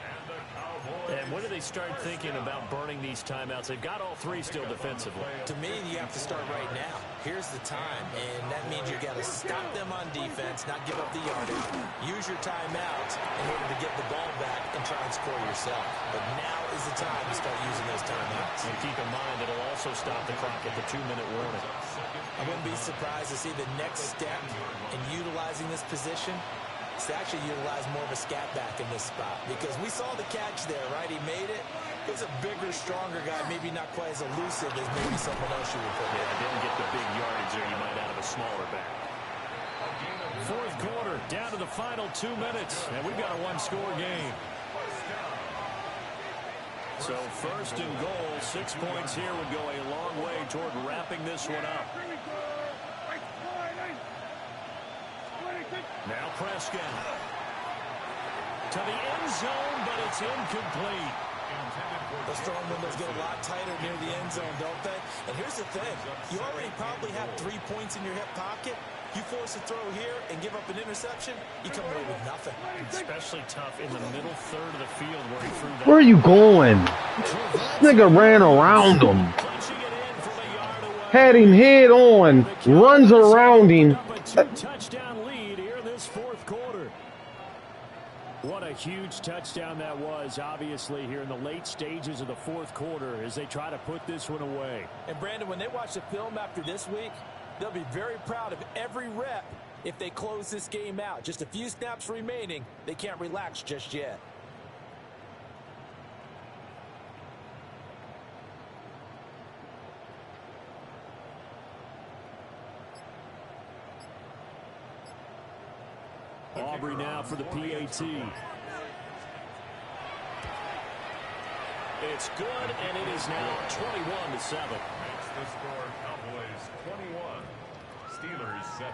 Speaker 8: And when do they start thinking about burning these timeouts? They've got all 3 still defensively.
Speaker 9: To me, you have to start right now. Here's the time, and that means you got to stop them on defense, not give up the yardage. Use your timeouts in order to get the ball back and try and score yourself. But now is the time to start using those timeouts.
Speaker 8: And keep in mind, it'll also stop the clock at the 2-minute warning.
Speaker 9: I wouldn't be surprised to see the next step in utilizing this position is to actually utilize more of a scat back in this spot. Because we saw the catch there, right? He made it. He's a bigger, stronger guy, maybe not quite as elusive as maybe someone else you would put.
Speaker 8: Yeah, didn't get the big yardage there you might out of a smaller back. 4th quarter, down to the final 2 minutes, and we've got a 1-score game. So 1st and goal, 6 points here would go a long way toward wrapping this one up. Now Prescott. To the end zone, but it's incomplete.
Speaker 9: Those throwing windows get a lot tighter near the end zone, don't they? And here's the thing. You already probably have 3 points in your hip pocket. You force a throw here and give up an interception, you come away with nothing.
Speaker 8: Especially tough in the middle third of the field where he threw that.
Speaker 1: Where are you going? This nigga ran around him. Had him head on. Runs around him.
Speaker 8: Touchdown lead here in this 4th quarter. What a huge touchdown that was, obviously, here in the late stages of the 4th quarter as they try to put this one away.
Speaker 10: And, Brandon, when they watch the film after this week, they'll be very proud of every rep if they close this game out. Just a few snaps remaining. They can't relax just yet.
Speaker 8: Aubrey now for the PAT. It's good, and it is now 21-7.
Speaker 4: Makes the score Cowboys 21, Steelers 7.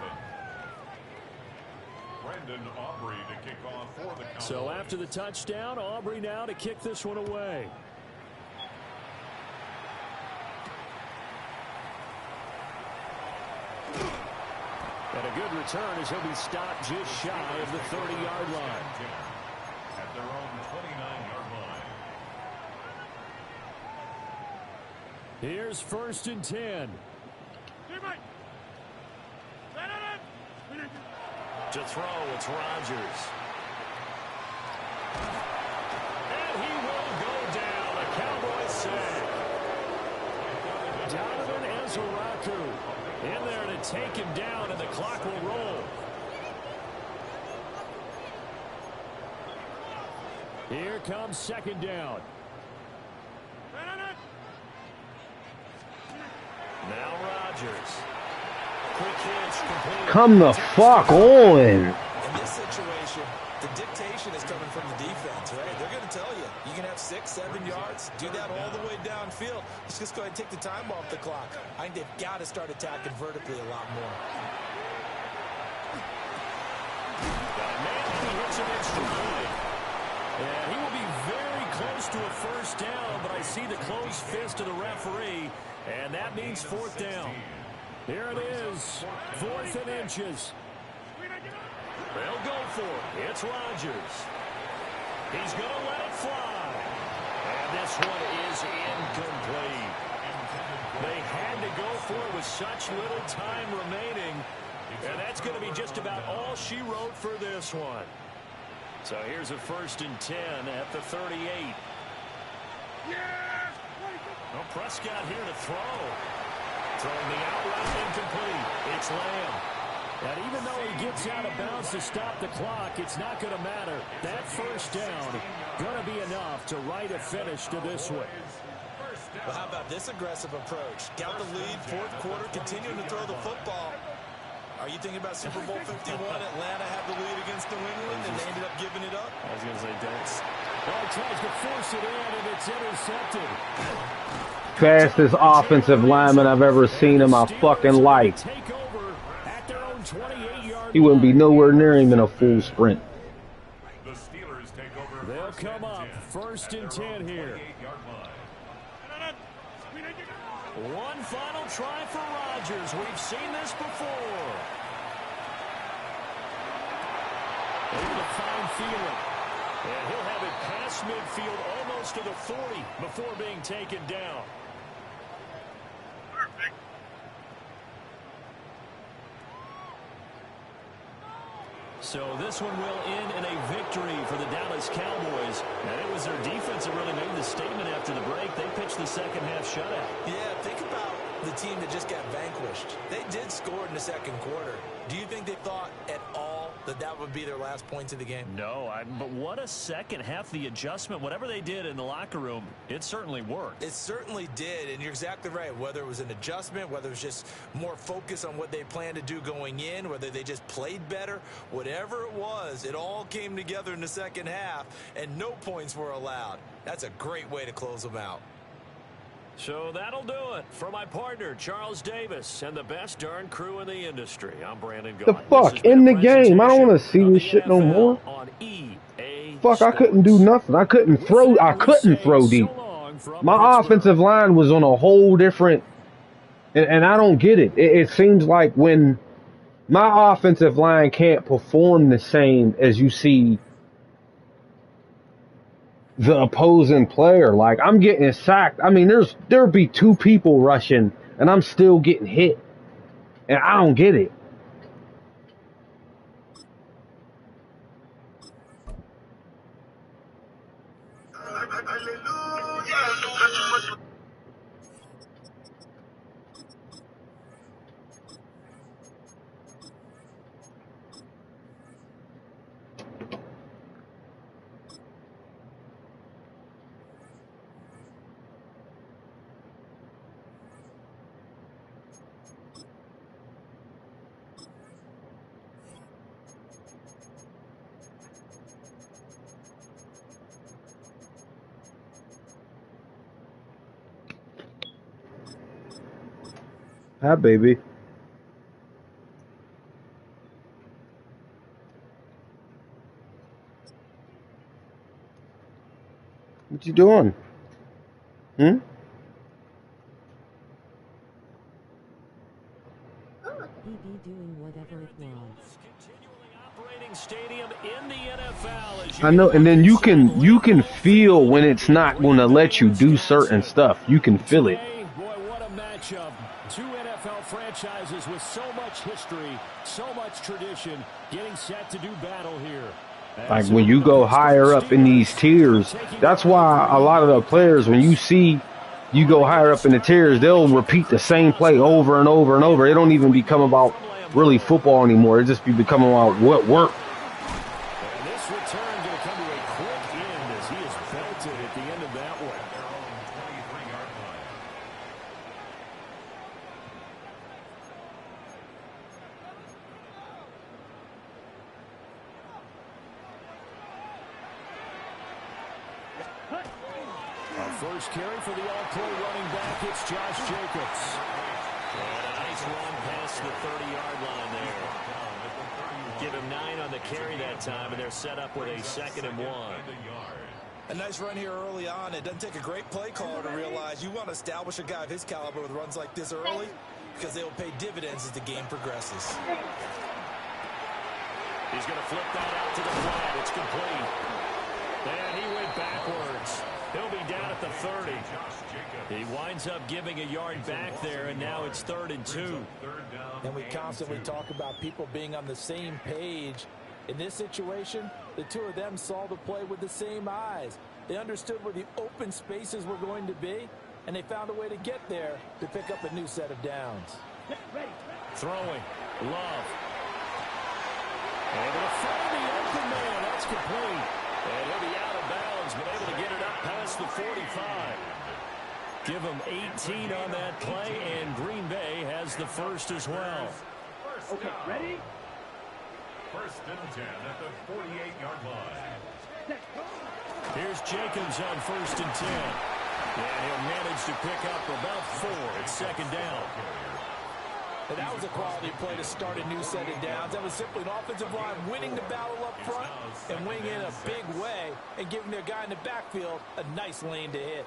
Speaker 4: Brandon Aubrey to kick off for the Cowboys.
Speaker 8: So after the touchdown, Aubrey now to kick this one away. And a good return as he'll be stopped just shy of the 30-yard line.
Speaker 4: At their own 29-yard line.
Speaker 8: Here's 1st and 10. To throw, it's Rodgers. And he will go down. A Cowboys save. Donovan Ezeraku in there to take him down, and the clock will roll. Here comes 2nd down. Now Rodgers. Quick hitch complete.
Speaker 1: Come the fuck on.
Speaker 9: In this situation, the dictation is coming from the defense, right? They're going to tell you, you can have 6, 7 yards, do that all the way downfield. Let's just go ahead and take the time off the clock. I think they've got to start attacking vertically a lot more.
Speaker 8: He hits him in stride. And he will be very close to a 1st down, but I see the closed fist of the referee, and that means 4th down. Here it is, 4th and inches. They'll go for it. It's Rodgers. He's going to let it fly. And this one is incomplete. They had to go for it with such little time remaining. And that's going to be just about all she wrote for this one. So here's a 1st and 10 at the 38. Well, Prescott here to throw. Throwing the out route incomplete. It's Lamb. And even though he gets out of bounds to stop the clock, it's not going to matter. That 1st down going to be enough to write a finish to this one.
Speaker 9: Well, how about this aggressive approach? Got the lead, 4th quarter, continuing to throw the football. Are you thinking about Super Bowl 51? Atlanta had the lead against New England, and they ended up giving it up?
Speaker 8: I was going to say, don't. Well, he tries to force it in, and it's intercepted.
Speaker 1: Fastest offensive lineman I've ever seen in my fucking life. He wouldn't be nowhere near him in a full sprint.
Speaker 4: The Steelers take over.
Speaker 8: They'll come up 1st and 10 here. One final try for Rodgers. We've seen this before. Able to find Thielen. And he'll have it past midfield almost to the 40 before being taken down.
Speaker 3: Perfect.
Speaker 8: So this one will end in a victory for the Dallas Cowboys. And it was their defense that really made the statement after the break. They pitched the second half shutout.
Speaker 9: Yeah, think about the team that just got vanquished. They did score in the 2nd quarter. Do you think they thought at all that that would be their last points of the game?
Speaker 8: No, but what a second half. The adjustment, whatever they did in the locker room, it certainly worked.
Speaker 9: It certainly did, and you're exactly right. Whether it was an adjustment, whether it was just more focus on what they planned to do going in, whether they just played better, whatever it was, it all came together in the 2nd half, and no points were allowed. That's a great way to close them out.
Speaker 8: So that'll do it for my partner, Charles Davis, and the best darn crew in the industry. I'm Brandon
Speaker 1: The fuck? In the game. I don't want to see this shit no more. Fuck, I couldn't do nothing. I couldn't throw deep. My offensive line was on a whole different... And I don't get it. It seems like when my offensive line can't perform the same as you see the opposing player, like I'm getting sacked. I mean, there'll be 2 people rushing and I'm still getting hit. And I don't get it. Hi, baby. What you doing?
Speaker 6: He be doing whatever it wants.
Speaker 8: Operating stadium in the NFL. As
Speaker 1: I know, and then you can feel when it's not going to let you do certain stuff. You can feel it.
Speaker 8: Today, boy, what a matchup. Two NFL franchises with so much history, so much tradition, getting set to do battle here.
Speaker 1: Like when you go higher up in these tiers, that's why a lot of the players, when you see you go higher up in the tiers, they'll repeat the same play over and over and over. It don't even become about really football anymore. It just be becoming about what worked.
Speaker 8: And this return going to come to a quick end as he is belted at the end of that one. Our first carry for the all-pro running back, it's Josh Jacobs. And a nice run past the 30-yard line there. Give him 9 on the carry that time, and they're set up with a 2nd and 1.
Speaker 9: A nice run here early on. It doesn't take a great play caller to realize you want to establish a guy of his caliber with runs like this early because they will pay dividends as the game progresses.
Speaker 8: He's going to flip that out to the flat. It's complete. And he went backwards. He'll be down at the 30. He winds up giving a yard back there, and now it's 3rd and 2.
Speaker 10: And we constantly talk about people being on the same page. In this situation, the two of them saw the play with the same eyes. They understood where the open spaces were going to be, and they found a way to get there to pick up a new set of downs.
Speaker 8: Throwing. Love. Able to find the open man. That's complete. And he'll be out of bounds, but able to get it up past the 45. Give him 18 on that play, and Green Bay has the first as well.
Speaker 4: Okay, ready? 1st and 10 at the 48-yard line.
Speaker 8: Here's Jacobs on 1st and 10. And he'll manage to pick up about 4. It's 2nd down.
Speaker 10: And that was a quality play to start a new set of downs. That was simply an offensive line winning the battle up front and winning in a big way and giving their guy in the backfield a nice lane to hit.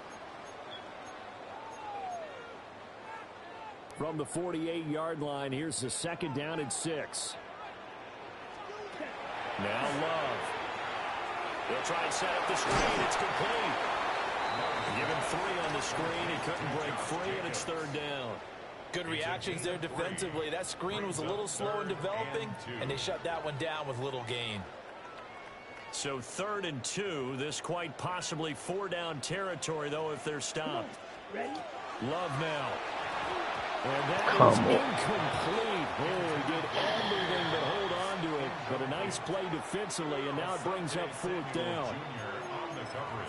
Speaker 8: From the 48-yard line, here's the 2nd down and 6. Now Love. They'll try and set up the screen. It's complete. Give him 3 on the screen. He couldn't break free, and it's 3rd down.
Speaker 10: Good reactions there defensively. That screen was a little slow in developing, and they shut that one down with little gain.
Speaker 8: So 3rd and 2. This quite possibly 4-down territory, though, if they're stopped. Love now. And that is incomplete. Oh, he did everything but hold on to it. But a nice play defensively, and now it brings up 4th down.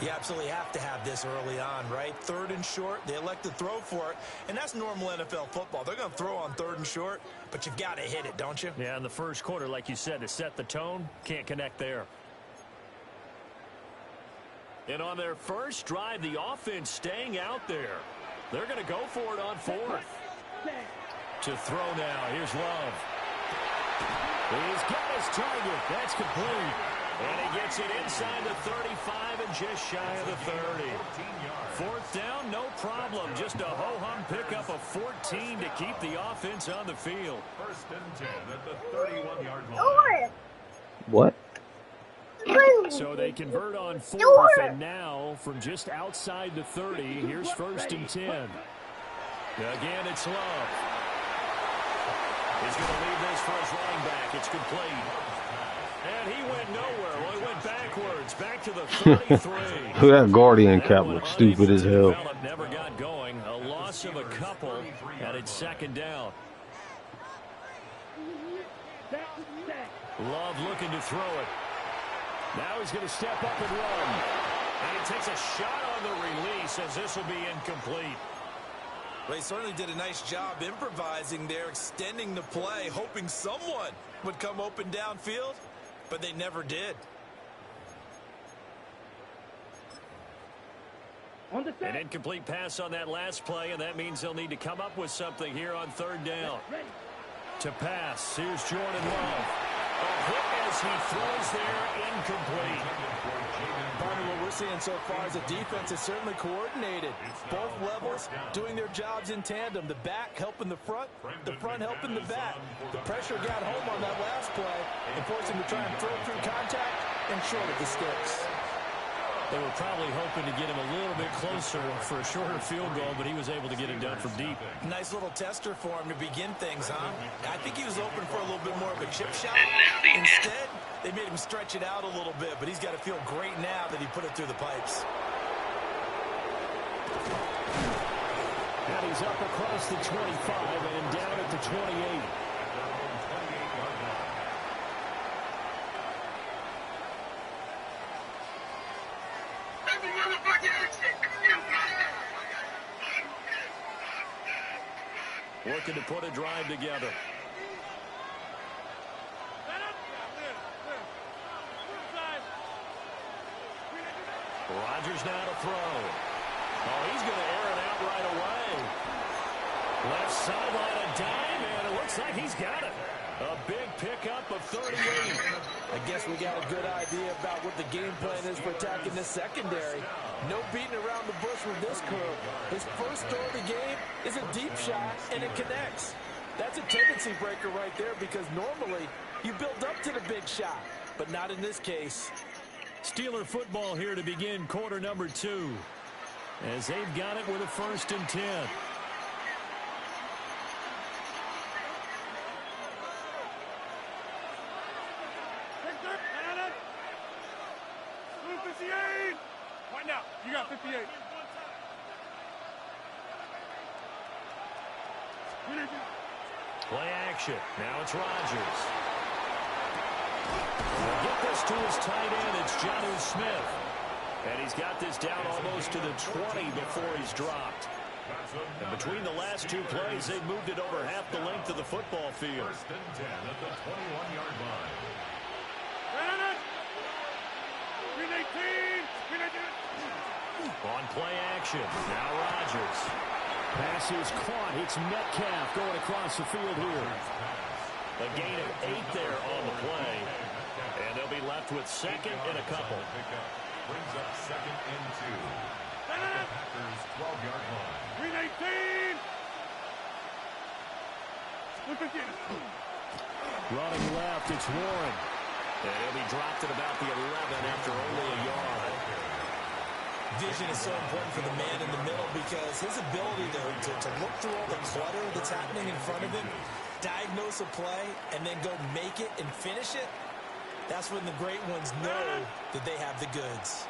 Speaker 9: You absolutely have to have this early on, right? 3rd and short, they elect to throw for it, and that's normal NFL football. They're going to throw on 3rd and short, but you've got to hit it, don't you?
Speaker 8: Yeah, in the first quarter, like you said, to set the tone, can't connect there. And on their first drive, the offense staying out there. They're going to go for it on 4th. To throw now, here's Love. He's got his target. That's complete. And he gets it inside the 35 and just shy of the 30. 4th down, no problem. Just a ho-hum pickup of 14 to keep the offense on the field.
Speaker 4: 1st and 10 at the 31-yard line.
Speaker 1: What?
Speaker 8: So they convert on 4th, and now from just outside the 30, here's 1st and 10. Again, it's Love. He's going to leave this for his running back. It's complete. And he went nowhere. Well, he went backwards, back to the 33.
Speaker 1: That Guardian cap looks stupid as hell.
Speaker 8: Never got going. A loss of a couple, and it's 2nd down. Love looking to throw it. Now he's going to step up and run. And he takes a shot on the release as this will be incomplete.
Speaker 9: Well, he certainly did a nice job improvising there, extending the play, hoping someone would come open downfield, but they never did.
Speaker 8: An incomplete pass on that last play, and that means they'll need to come up with something here on 3rd down. To pass, here's Jordan Love. A hit as he throws there, incomplete.
Speaker 10: Part of what we're seeing so far is the defense is certainly coordinated. Both levels doing their jobs in tandem. The back helping the front helping the back. The pressure got home on that last play and forced him to try and throw through contact and short of the sticks.
Speaker 8: They were probably hoping to get him a little bit closer for a shorter field goal, but he was able to get it done from deep.
Speaker 10: Nice little tester for him to begin things, huh? I think he was open for a little bit more of a chip shot. Instead, they made him stretch it out a little bit, but he's got to feel great now that he put it through the pipes.
Speaker 8: And he's up across the 25 and down at the 28. Working to put a drive together. Rodgers now to throw. Oh, he's going to air it out right away. Left sideline a dime, and it looks like he's got it. A big pickup of 38.
Speaker 10: I guess we got a good idea about what the game plan is for attacking this secondary. No beating around the bush with this curve. His first throw of the game is a deep shot, and it connects. That's a tendency breaker right there because normally you build up to the big shot, but not in this case.
Speaker 8: Steeler football here to begin quarter number 2 as they've got it with a 1st and 10.
Speaker 2: Right now, you got 58.
Speaker 8: Play action. Now it's Rodgers. He'll get this to his tight end. It's Jonnu Smith. And he's got this down almost to the 20 before he's dropped. And between the last 2 plays, they've moved it over half the length of the football field.
Speaker 4: 1st and 10 at the 21-yard line.
Speaker 8: On play action. Now Rodgers. Pass is caught. It's Metcalf going across the field here. A gain of 8 there on the play. And they'll be left with 2nd and a couple.
Speaker 4: Brings up 2nd and 2. At the Packers' 12-yard line.
Speaker 2: Green 18. Look again.
Speaker 8: Running left, it's Warren. And he'll be dropped at about the 11 after only a yard.
Speaker 10: Vision is so important for the man in the middle because his ability to look through all the clutter that's happening in front of him, diagnose a play, and then go make it and finish it, that's when the great ones know that they have the goods.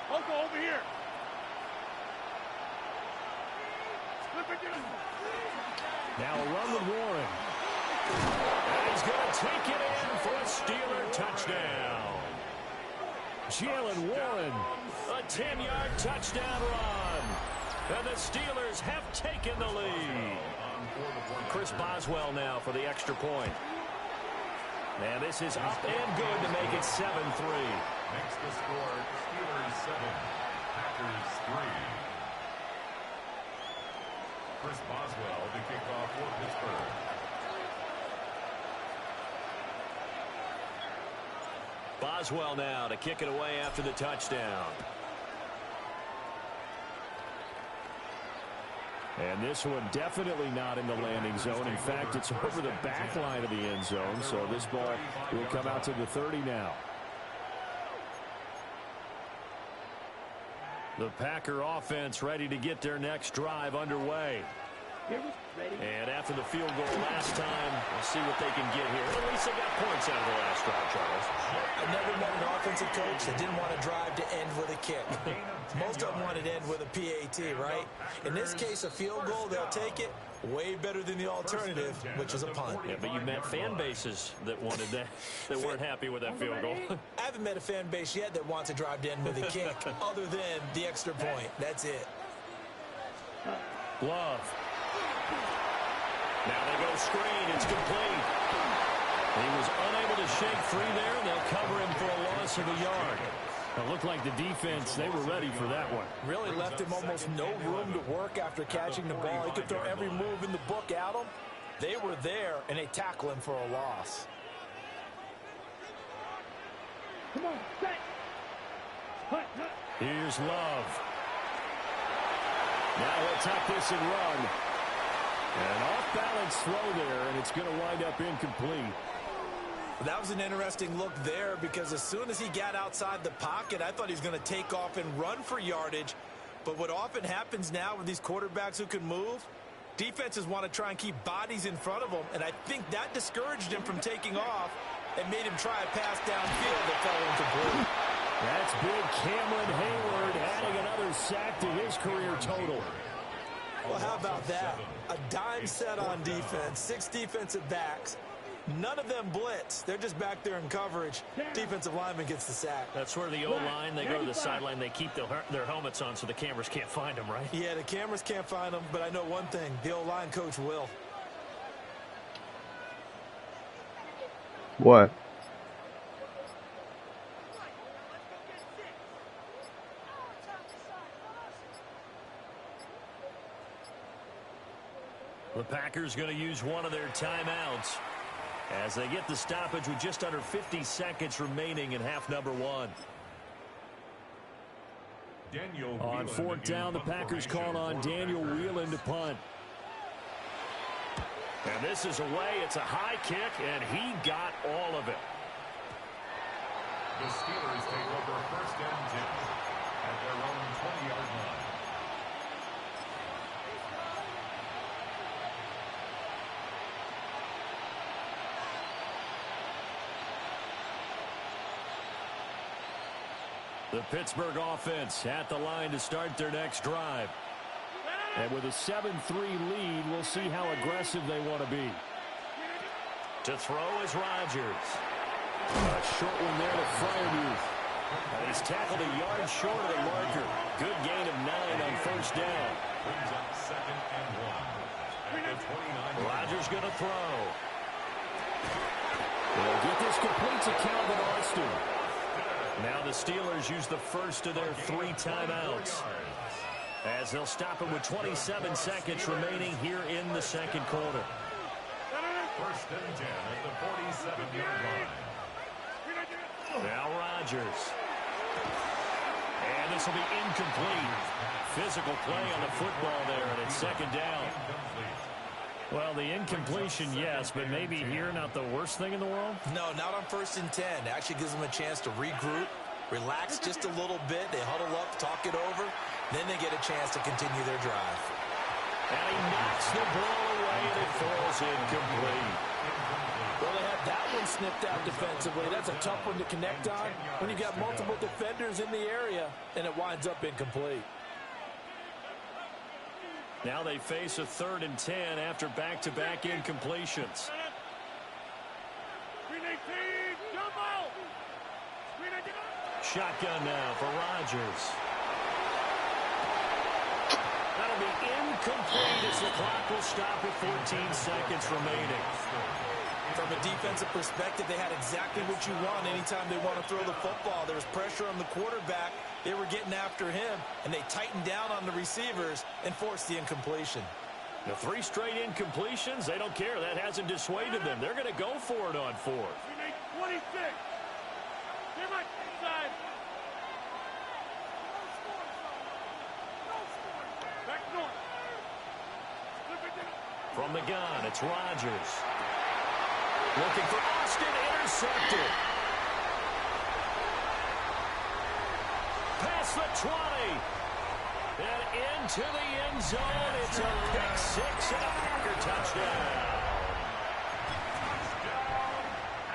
Speaker 2: Uncle, over here.
Speaker 8: Now a run with Warren. And he's going to take it in for a Steeler touchdown. Jalen Warren, a 10-yard touchdown run. And the Steelers have taken the lead. Chris Boswell now for the extra point. And this is up and good to make it 7-3.
Speaker 4: Makes the score Steelers 7, Packers 3. Chris Boswell to kick off for Pittsburgh.
Speaker 8: Boswell now to kick it away after the touchdown. And this one definitely not in the landing zone. In fact, it's over the back line of the end zone. So this ball will come out to the 30 now. The Packer offense ready to get their next drive underway. And after the field goal last time, we'll see what they can get here. At least they got points out of the last drive, Charles.
Speaker 10: I never met an offensive coach that didn't want to drive to end with a kick. Most of them wanted to end with a PAT, right? In this case, a field goal, they'll take it. Way better than the alternative, which is a punt.
Speaker 8: Yeah, but you met fan bases that wanted that, that weren't happy with that field goal.
Speaker 10: I haven't met a fan base yet that wants to drive to end with a kick, other than the extra point. That's it.
Speaker 8: Love. Now they go screen. It's complete. He was unable to shake free there, and they'll cover him for a loss of a yard. It looked like the defense, they were ready for that one.
Speaker 10: Really left him almost no room to work after catching the ball. He could throw every move in the book at him. They were there, and they tackle him for a loss.
Speaker 2: Come on, set.
Speaker 8: Here's Love. Now he'll tuck this and run. An off-balance throw there, and it's going to wind up incomplete.
Speaker 9: That was an interesting look there because as soon as he got outside the pocket, I thought he was going to take off and run for yardage. But what often happens now with these quarterbacks who can move, defenses want to try and keep bodies in front of them, and I think that discouraged him from taking off and made him try a pass downfield that fell incomplete.
Speaker 8: That's big Cameron Hayward adding another sack to his career total.
Speaker 9: Well, how about that? A dime set on defense, 6 defensive backs. None of them blitz. They're just back there in coverage. Defensive lineman gets the sack.
Speaker 8: That's where the O-line, they go to the sideline, they keep their helmets on so the cameras can't find them, right?
Speaker 9: Yeah, the cameras can't find them, but I know one thing. The O-line coach will.
Speaker 1: What?
Speaker 8: The Packers going to use one of their timeouts as they get the stoppage with just under 50 seconds remaining in half number 1. On 4th down, the Packers call on Daniel Whelan to punt. And this is away. It's a high kick, and he got all of it.
Speaker 4: The Steelers take over 1st and 10 at their own 20-yard line.
Speaker 8: The Pittsburgh offense at the line to start their next drive. And with a 7-3 lead, we'll see how aggressive they want to be. To throw is Rodgers. A short one there to Freiermuth. And he's tackled a yard short of the marker. Good gain of 9 on 1st down.
Speaker 4: Brings up 2nd and 1 at the 29.
Speaker 8: Rodgers going to throw. They'll get this complete to Calvin Austin. Now the Steelers use the first of their 3 timeouts as they'll stop him with 27 seconds remaining here in the 2nd quarter.
Speaker 4: 1st and 10 at the 47-yard line.
Speaker 8: Now Rodgers. And this will be incomplete. Physical play on the football there, and it's 2nd down. Well, the incompletion, yes, but maybe here not the worst thing in the world?
Speaker 9: No, not on 1st and 10. It actually gives them a chance to regroup, relax just a little bit. They huddle up, talk it over. Then they get a chance to continue their drive.
Speaker 8: And he knocks the ball away, and it falls incomplete.
Speaker 10: Well, they had that one snipped out defensively. That's a tough one to connect on when you got multiple defenders in the area, and it winds up incomplete.
Speaker 8: Now they face a 3rd and 10 after back-to-back incompletions. Shotgun now for Rodgers. That'll be incomplete as the clock will stop with 14 seconds remaining.
Speaker 9: From a defensive perspective, they had exactly what you want anytime they want to throw the football. There was pressure on the quarterback. They were getting after him, and they tightened down on the receivers and forced the incompletion.
Speaker 8: The 3 straight incompletions, they don't care. That hasn't dissuaded them. They're going to go for it on 4th.
Speaker 2: 26.
Speaker 8: From the gun, it's Rodgers. Looking for Austin, intercepted. Past the 20. And into the end zone. It's a pick 6 and a Packer touchdown.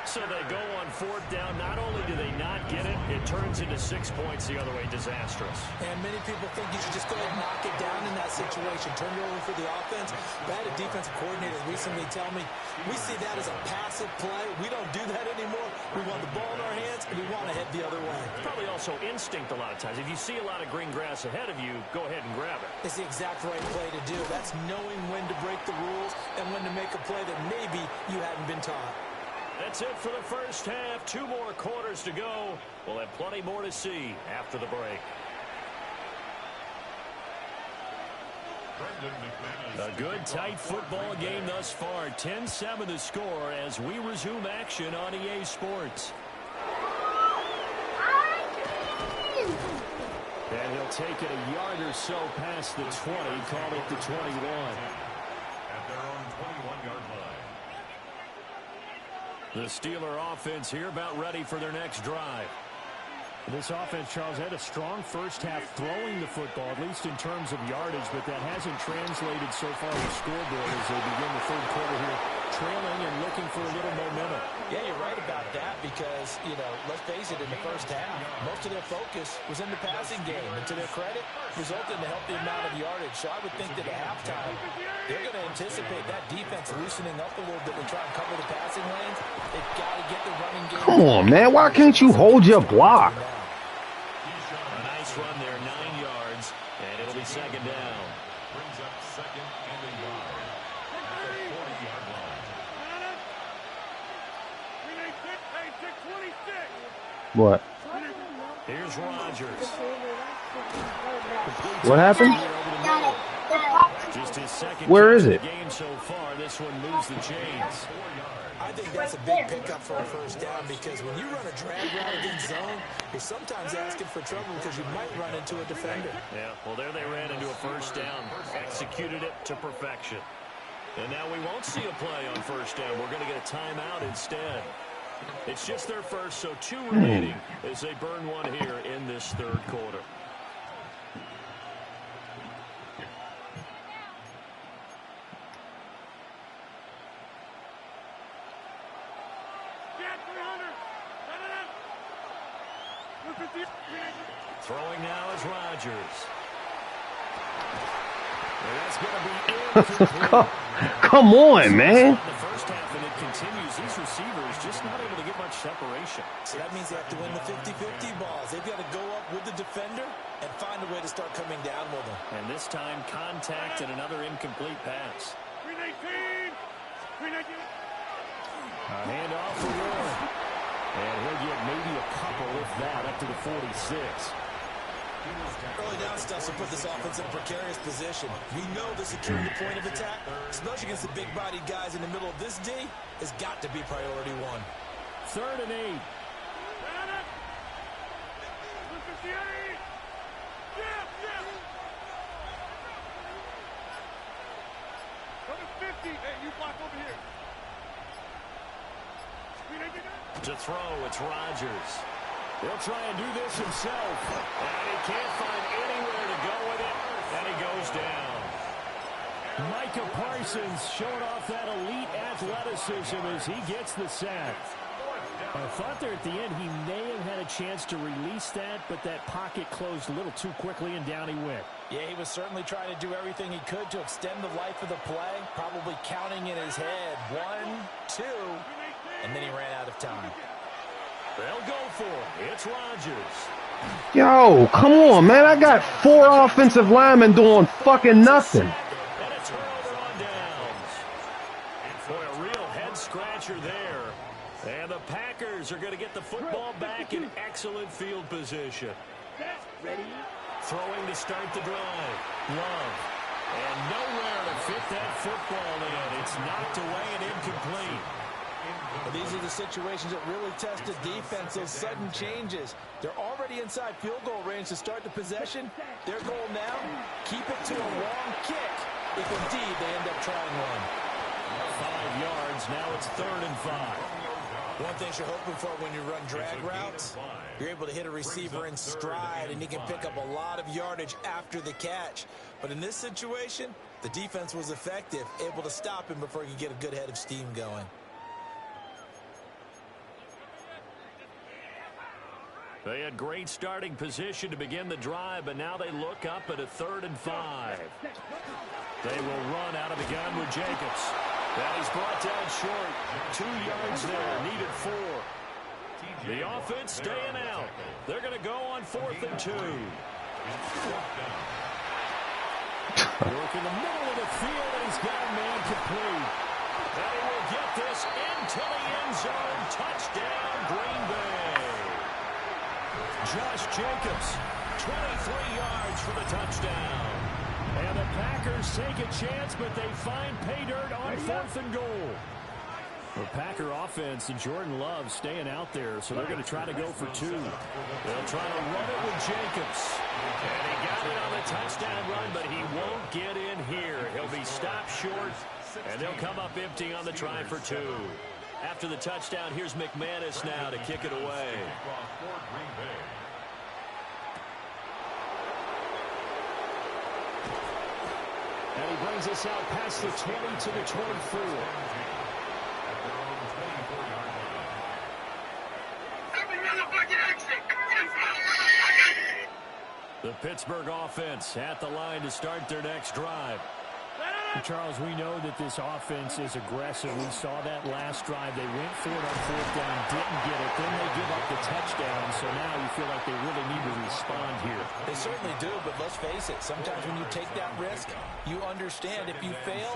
Speaker 8: So they go on 4th down. Not only do they not get it, it turns into 6 points the other way. Disastrous.
Speaker 9: And many people think you should just go ahead and knock it down in that situation. Turn it over for the offense. I had a defensive coordinator recently tell me, we see that as a passive play. We don't do that anymore. We want the ball in our hands, and we want to head the other way.
Speaker 8: Probably also instinct a lot of times. If you see a lot of green grass ahead of you, go ahead and grab it.
Speaker 9: It's the exact right play to do. That's knowing when to break the rules and when to make a play that maybe you hadn't been taught.
Speaker 8: That's it for the first half. 2 more quarters to go. We'll have plenty more to see after the break. A good, tight football game thus far. 10-7 the score as we resume action on EA Sports. to take it a yard or so past the 20, called it the 21.
Speaker 4: At their own 21-yard line.
Speaker 8: The Steeler offense here about ready for their next drive.
Speaker 11: This offense, Charles, had a strong first half throwing the football, at least in terms of yardage, but that hasn't translated so far to the scoreboard as they begin the third quarter here, trailing and looking for a little momentum.
Speaker 9: Yeah, you're right about that because, you know, let's face it, in the first half, most of their focus was in the passing game. And to their credit, resulted in a healthy amount of yardage. So I would think that at halftime, they're going to anticipate that defense loosening up a little bit to try and cover the passing lanes. They've got to get the running game.
Speaker 1: Come on, man. Why can't you hold your block?
Speaker 8: A nice run there, 9 yards, and it'll be second down.
Speaker 4: Brings up second and a yard. At the 40-yard line.
Speaker 1: What?
Speaker 8: Here's Rodgers.
Speaker 1: What happened?
Speaker 8: Just his second
Speaker 1: Where is
Speaker 8: catch
Speaker 1: it?
Speaker 8: of the game so far. This one moves the chains.
Speaker 9: I think that's a big pickup for a first down because when you run a drag route against zone, you're sometimes asking for trouble because you might run into a defender.
Speaker 8: Yeah, well, there they ran into a first down. Executed it to perfection. And now we won't see a play on first down. We're going to get a timeout instead. It's just their first, so 2 remaining as they burn one here in this third quarter. Throwing now is Rodgers. And that's going to be incomplete.
Speaker 1: Come on, man.
Speaker 8: The first half, and it continues. These receivers just not able to get much separation.
Speaker 9: So that means they have to win the 50-50 balls. They've got to go up with the defender and find a way to start coming down with them.
Speaker 8: And this time, contact and another incomplete pass. A handoff for Warren. And he'll get maybe a couple with that up to the 46.
Speaker 9: Early down stuff to put this offense in a precarious position. We know the security point of attack, especially against the big-bodied guys in the middle of this D, has got to be priority 1.
Speaker 8: 3rd and 8. To throw, it's Rodgers. He'll try and do this himself. And he can't find anywhere to go with it. And he goes down.
Speaker 11: Micah Parsons showing off that elite athleticism as he gets the sack. I thought there at the end he may have had a chance to release that, but that pocket closed a little too quickly and down he went.
Speaker 9: Yeah, he was certainly trying to do everything he could to extend the life of the play, probably counting in his head 1, 2, and then he ran out of time.
Speaker 8: They'll go for it. It's Rodgers.
Speaker 1: Yo, come on, man. I got 4 offensive linemen doing fucking nothing.
Speaker 8: And a turnover on downs. Boy, a real head-scratcher there. And the Packers are going to get the football back in excellent field position.
Speaker 2: Ready?
Speaker 8: Throwing to start the drive. Love. And nowhere to fit that football in. It's knocked away and incomplete.
Speaker 9: Well, these are the situations that really test the defense, those sudden changes. They're already inside field goal range to start the possession. Their goal now, keep it to a long kick if indeed they end up trying one.
Speaker 8: 5 yards, now it's 3rd and 5.
Speaker 9: One thing you're hoping for when you run drag routes, you're able to hit a receiver in stride and he can pick up a lot of yardage after the catch. But in this situation, the defense was effective, able to stop him before he could get a good head of steam going.
Speaker 8: They had great starting position to begin the drive, but now they look up at a 3rd and 5. They will run out of the gun with Jacobs. And he's brought down short. 2 yards there, needed 4. The offense staying out. They're going to go on 4th and 2. Work in the middle of the field, and he's got a man complete. And he will get this into the end zone. Touchdown, Green Bay. Josh Jacobs, 23 yards for the touchdown. And the Packers take a chance, but they find pay dirt on 4th and goal.
Speaker 11: The Packer offense and Jordan Love staying out there, so they're going to try to go for 2. They'll try to run it with Jacobs. And he got it on the touchdown run, but he won't get in here. He'll be stopped short, and they'll come up empty on the try for 2. After the touchdown, here's McManus now to kick it away. And he brings us out past the 20 to the 24. The Pittsburgh offense at the line to start their next drive. Charles, we know that this offense is aggressive. We saw that last drive. They went for it on 4th down, didn't get it. Then they give up the touchdown. So now you feel like they really need to respond here.
Speaker 10: They certainly do, but let's face it. Sometimes when you take that risk, you understand if you fail,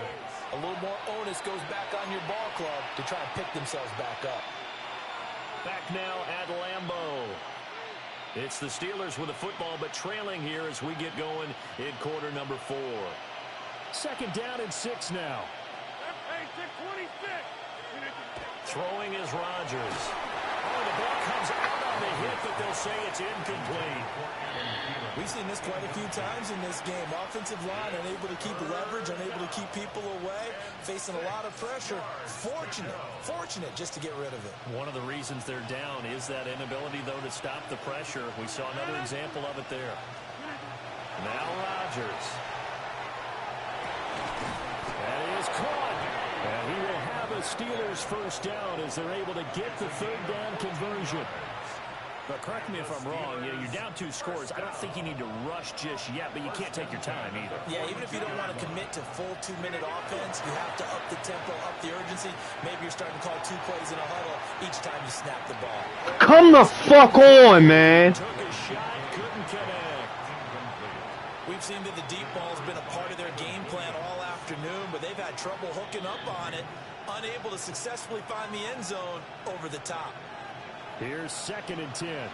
Speaker 10: a little more onus goes back on your ball club to try and pick themselves back up.
Speaker 11: Back now at Lambeau. It's the Steelers with the football, but trailing here as we get going in quarter number 4. 2nd down and 6 now. Throwing is Rodgers. Oh, the ball comes out on the hit, but they'll say it's incomplete.
Speaker 10: We've seen this quite a few times in this game. Offensive line unable to keep leverage, unable to keep people away, facing a lot of pressure. Fortunate just to get rid of it.
Speaker 11: One of the reasons they're down is that inability, though, to stop the pressure. We saw another example of it there. Now Rodgers. That is caught. And he will have a Steelers first down as they're able to get the 3rd down conversion. But correct me if I'm wrong, you're down 2 scores. I don't think you need to rush just yet, but you can't take your time either.
Speaker 10: Yeah, even if you don't want to commit to full 2-minute offense, you have to up the tempo, up the urgency. Maybe you're starting to call 2 plays in a huddle each time you snap the ball.
Speaker 1: Come the fuck on, man.
Speaker 11: Took a shot, couldn't connect.
Speaker 10: We've seen that the deep ball's been a part of their game plan all afternoon, but they've had trouble hooking up on it, unable to successfully find the end zone over the top.
Speaker 11: Here's 2nd and 10.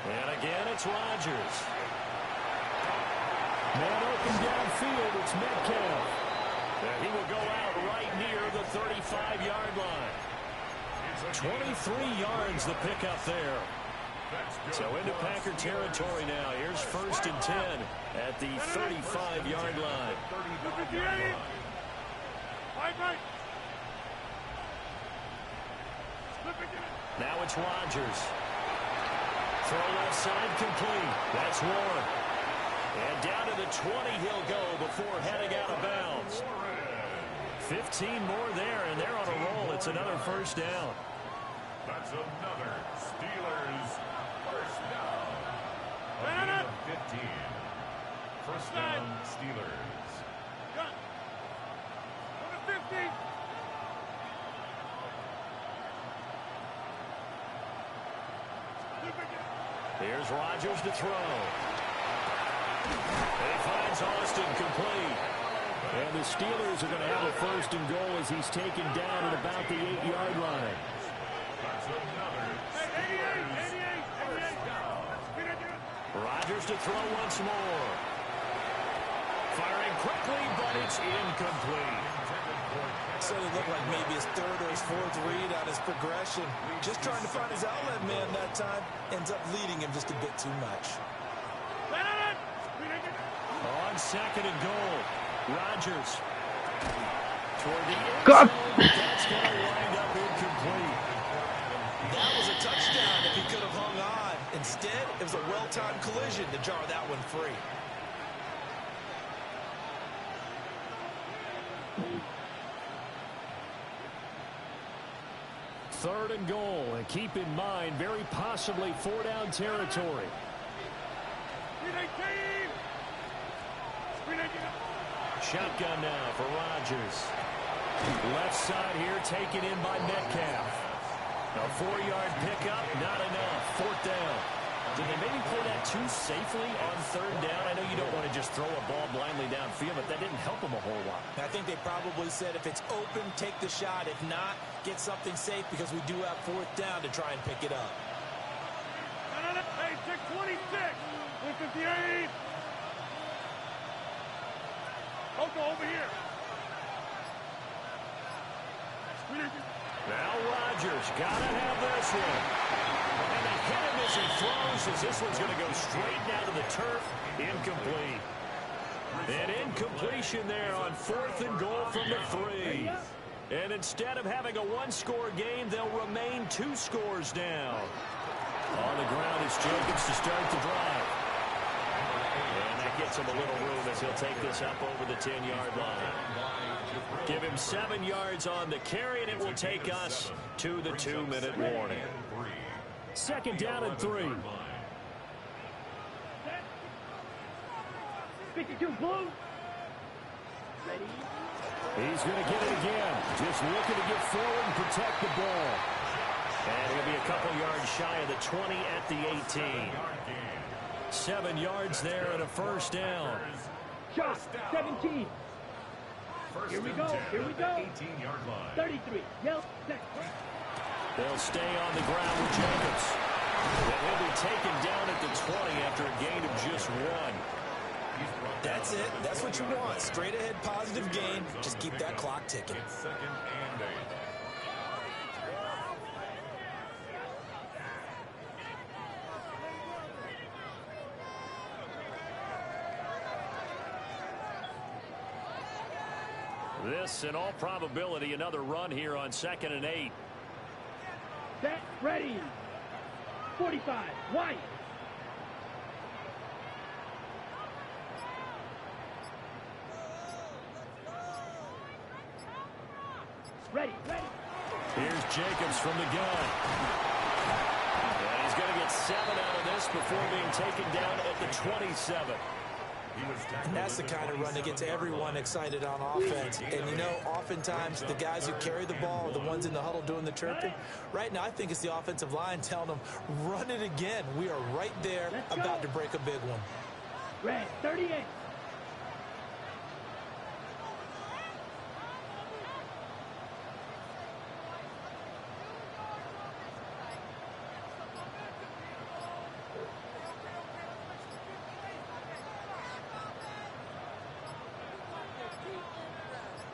Speaker 11: And again, it's Rodgers. Man open downfield, it's Metcalf. And he will go out right near the 35-yard line. 23 yards the pickup there. So into Packer territory now. Here's 1st and 10 at the 35-yard line. Now it's Rodgers. Throw left side complete. That's Warren. And down to the 20 he'll go before heading out of bounds. 15 more there, and they're on a roll. It's another first down.
Speaker 4: That's another Steelers first down. 15. First down, Steelers.
Speaker 2: 50.
Speaker 11: Here's Rodgers to throw. He finds Austin complete. And the Steelers are going to have a 1st and goal as he's taken down at about the 8-yard line.
Speaker 4: That's another
Speaker 11: Rodgers to throw once more. Firing quickly, but it's incomplete.
Speaker 10: So it looked like maybe his 3rd or his 4th read on his progression. Just trying to find his outlet man that time. Ends up leading him just a bit too much.
Speaker 11: On 2nd and goal, Rodgers. Toward the end
Speaker 1: God.
Speaker 11: zone, that's going to wind up incomplete.
Speaker 10: That was a touchdown if he could have hung on. Instead, it was a well-timed collision to jar that one free.
Speaker 11: Third and goal, and keep in mind, very possibly 4-down territory. Shotgun now for Rodgers. Left side here taken in by Metcalf. A 4-yard pickup, not enough. 4th down. Did they maybe play that too safely on 3rd down? I know you don't want to just throw a ball blindly downfield, but that didn't help them a whole lot.
Speaker 10: I think they probably said if it's open, take the shot. If not, get something safe because we do have 4th down to try and pick it up.
Speaker 2: Hey, check 26. 58.
Speaker 8: Now Rodgers gotta have this one. And they hit him as he throws, as this one's going to go straight down to the turf. Incomplete. An incompletion there on 4th and goal from the 3. And instead of having a one-score game, they'll remain 2 scores down. On the ground is Jacobs to start the drive. And that gets him a little room as he'll take this up over the 10-yard line. Give him 7 yards on the carry, and it will take us to the 2-minute warning.
Speaker 11: 2nd down and 3.
Speaker 12: 52 blue.
Speaker 11: He's going to get it again. Just looking to get forward and protect the ball.
Speaker 8: And he'll be a couple yards shy of the 20 at the 18. 7 yards there and a first down.
Speaker 12: Shot, 17. Here we go, here we go.
Speaker 4: 18-yard line.
Speaker 12: 33, yelp,
Speaker 8: They'll stay on the ground with Jacobs. And he'll be taken down at the 20 after a gain of just 1.
Speaker 9: That's it. That's what you want. Straight ahead positive gain. Just keep that clock ticking.
Speaker 4: It's 2nd and 8.
Speaker 8: This, in all probability, another run here on 2nd and 8.
Speaker 12: Set, ready. 45, White. Ready, ready.
Speaker 8: Here's Jacobs from the gun. And he's going to get 7 out of this before being taken down at the 27.
Speaker 9: And that's the kind of run that gets everyone excited on offense. And, you know, oftentimes the guys who carry the ball are the ones in the huddle doing the chirping. Right now, I think it's the offensive line telling them, run it again. We are right there about to break a big one.
Speaker 12: Red, 38.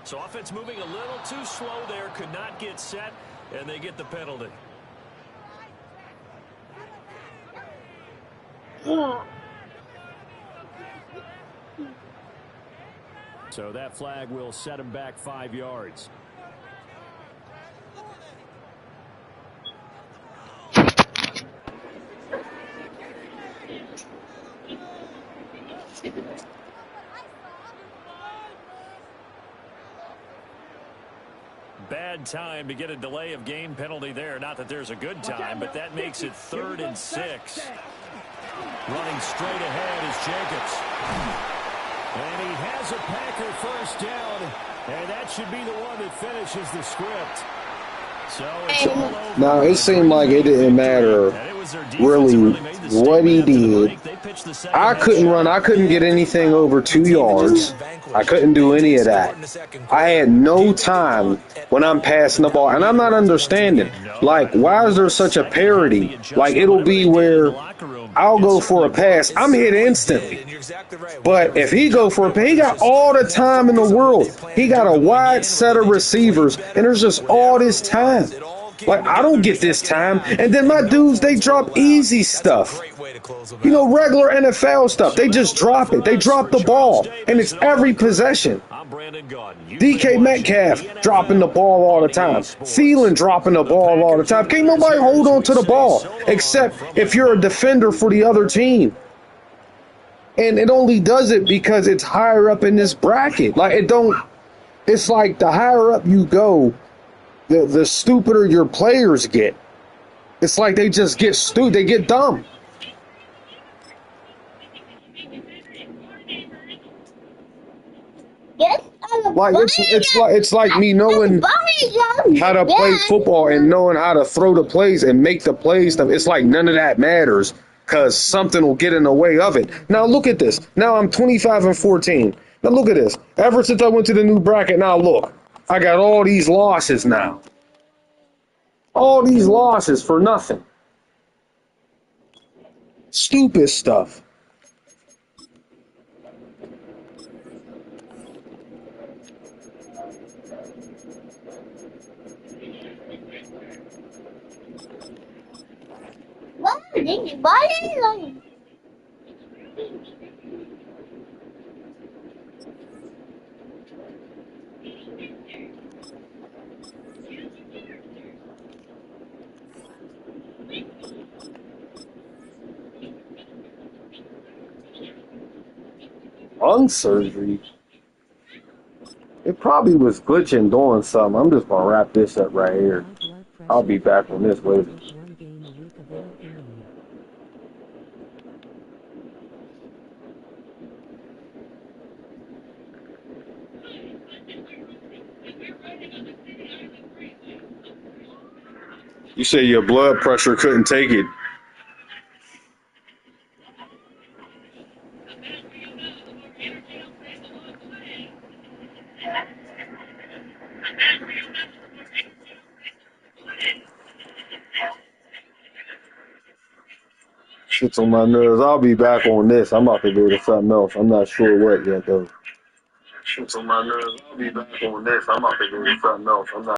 Speaker 8: So offense moving a little too slow there, could not get set, and they get the penalty.
Speaker 11: So that flag will set him back 5 yards.
Speaker 8: Bad time to get a delay of game penalty there. Not that there's a good time, but that makes it 3rd and 6. Running straight ahead is Jacobs.
Speaker 11: And he has a Packer first down, and that should be the one that finishes the script.
Speaker 8: So it's all over.
Speaker 1: Now, it seemed like it didn't matter really what he did. I couldn't run. I couldn't get anything over 2 yards. I couldn't do any of that. I had no time when I'm passing the ball. And I'm not understanding. Like, why is there such a parity? Like, it'll be where I'll go for a pass. I'm hit instantly. But if he go for a pass, he got all the time in the world. He got a wide set of receivers. And there's just all this time. Like, I don't get this time. And then my dudes, they drop easy stuff. You know, regular NFL stuff. They just drop it. They drop the ball. And it's every possession. DK Metcalf dropping the ball all the time. Thielen dropping the ball all the time. Can't nobody hold on to the ball except if you're a defender for the other team. And it only does it because it's higher up in this bracket. Like, it's like the higher up you go, the stupider your players get. It's like they just get stupid. They get dumb. Like it's like me knowing how to play football and knowing how to throw the plays and make the plays. It's like none of that matters because something will get in the way of it. Now look at this. Now I'm 25-14. Now look at this. Ever since I went to the new bracket, now look, I got all these losses now. All these losses for nothing. Stupid stuff. Lung surgery. It probably was glitching doing something. I'm just gonna wrap this up right here. I'll be back on this later.
Speaker 6: One game a week of anything you need.
Speaker 1: You say your blood pressure couldn't take it. Shit's on my nerves. I'll be back on this. I'm about to go to something else. I'm not sure what yet though. Shit's on my nerves. I'll be back on this. I'm about to go to something else. I'm not